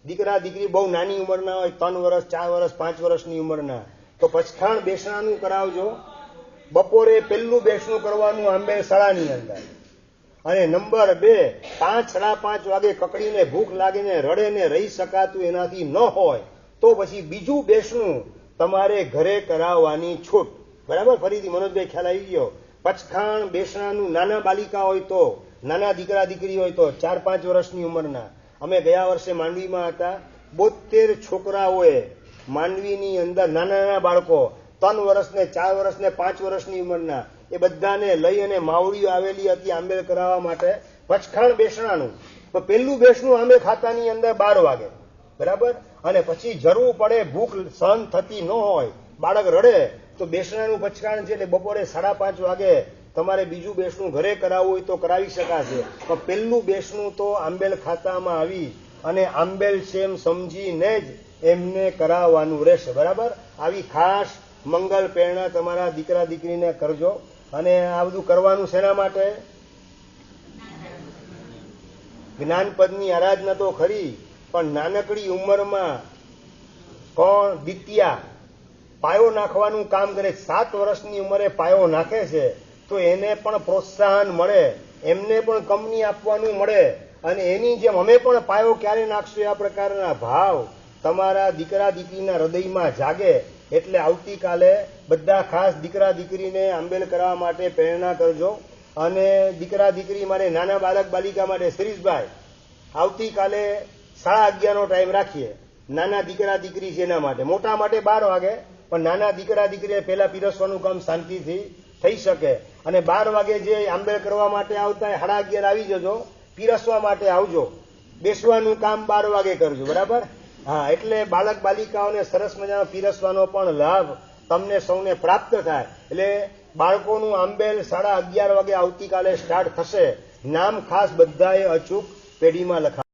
દીકરા દીકરી બહુ નાની ઉંમરના હોય, 3 વર્ષ, 4 વર્ષ, 5 વર્ષની ઉંમરના, તો પચખાણ બેસણાનું કરાવજો. બપોરે પહેલું બેસણું કરવાનું આંબેલ શાળાની અંદર. અને નંબર 2, 5, 5:30 વાગે કકડીને ભૂખ લાગીને રડે ને રહી શકાતું એનાથી ન હોય તો પછી બીજું બેસણું તમારે ઘરે કરાવવાની છૂટ. બરાબર. ફરીથી મનોજભાઈ ખ્યાલ આવી ગયો. પચખાણ બેસણાનું નાના બાલિકા હોય તો, નાના દીકરા દીકરી હોય તો, 4-5 વર્ષની ઉંમરના. અમે ગયા વર્ષે માંડવીમાં હતા, 72 છોકરાઓએ માંડવીની અંદર નાના નાના બાળકો, 3 વર્ષ ને 4 વર્ષ ને 5 વર્ષની ઉંમરના, એ બધાને લઈ અને માવડીઓ આવેલી હતી આંબેલ કરાવવા માટે. પચખાણ બેસણાનું તો પહેલું બેસણું આંબે ખાતાની અંદર 12 વાગે. બરાબર. અને પછી જરૂર પડે, ભૂખ સહન થતી ન હોય, બાળક રડે, તો બેસણાનું પચખાણ છે એટલે બપોરે 5:30 વાગે તમારે બીજું બેસણું ઘરે કરાવવું હોય તો કરાવી શકાશે. પણ પહેલું બેસણું તો આંબેલ ખાતામાં આવી અને આંબેલ છે એમ સમજીને જ એમને કરાવવાનું રહેશે. બરાબર. આવી ખાસ મંગલ પ્રેરણા તમારા દીકરા દીકરીને કરજો. અને આ બધું કરવાનું શેના માટે? જ્ઞાનપદની આરાધના તો ખરી, પણ નાનકડી ઉંમરમાં કોણ દિત્યા પાયો નાખવાનું કામ કરે. 7 વર્ષની ઉંમરે પાયો નાખે છે તો એને પણ પ્રોત્સાહન મળે, એમને પણ કંપની આપવાનું મળે. અને એની જેમ અમે પણ પાયો ક્યારે નાખશું, આ પ્રકારના ભાવ તમારા દીકરા દીકરીના હૃદયમાં જાગે. એટલે આવતીકાલે બધા ખાસ દીકરા દીકરીને આંબેલ કરવા માટે પ્રેરણા કરજો. અને દીકરા દીકરી માટે, નાના બાળક બાલિકા માટે શિરીષભાઈ, આવતીકાલે 11:30 ટાઈમ રાખીએ. નાના દીકરા દીકરી છે એના માટે, મોટા માટે 12 વાગે, પણ નાના દીકરા દીકરીને પહેલા પીરસવાનું કામ શાંતિથી થઈ શકે. અને 12 વાગે જે આંબેલ કરવા માટે આવતા 11:30 આવી જજો, પીરસવા માટે આવજો. બેસવાનું કામ 12 વાગે કરજો. બરાબર. હા, એટલે બાળક બાલિકાઓને સરસ મજાનો પીરસવાનો પણ લાભ તમને સૌને પ્રાપ્ત થાય. એટલે બાળકોનું આંબેલ 11:30 વાગે આવતીકાલે સ્ટાર્ટ થશે. નામ ખાસ બધાએ અચૂક પેઢીમાં લખા.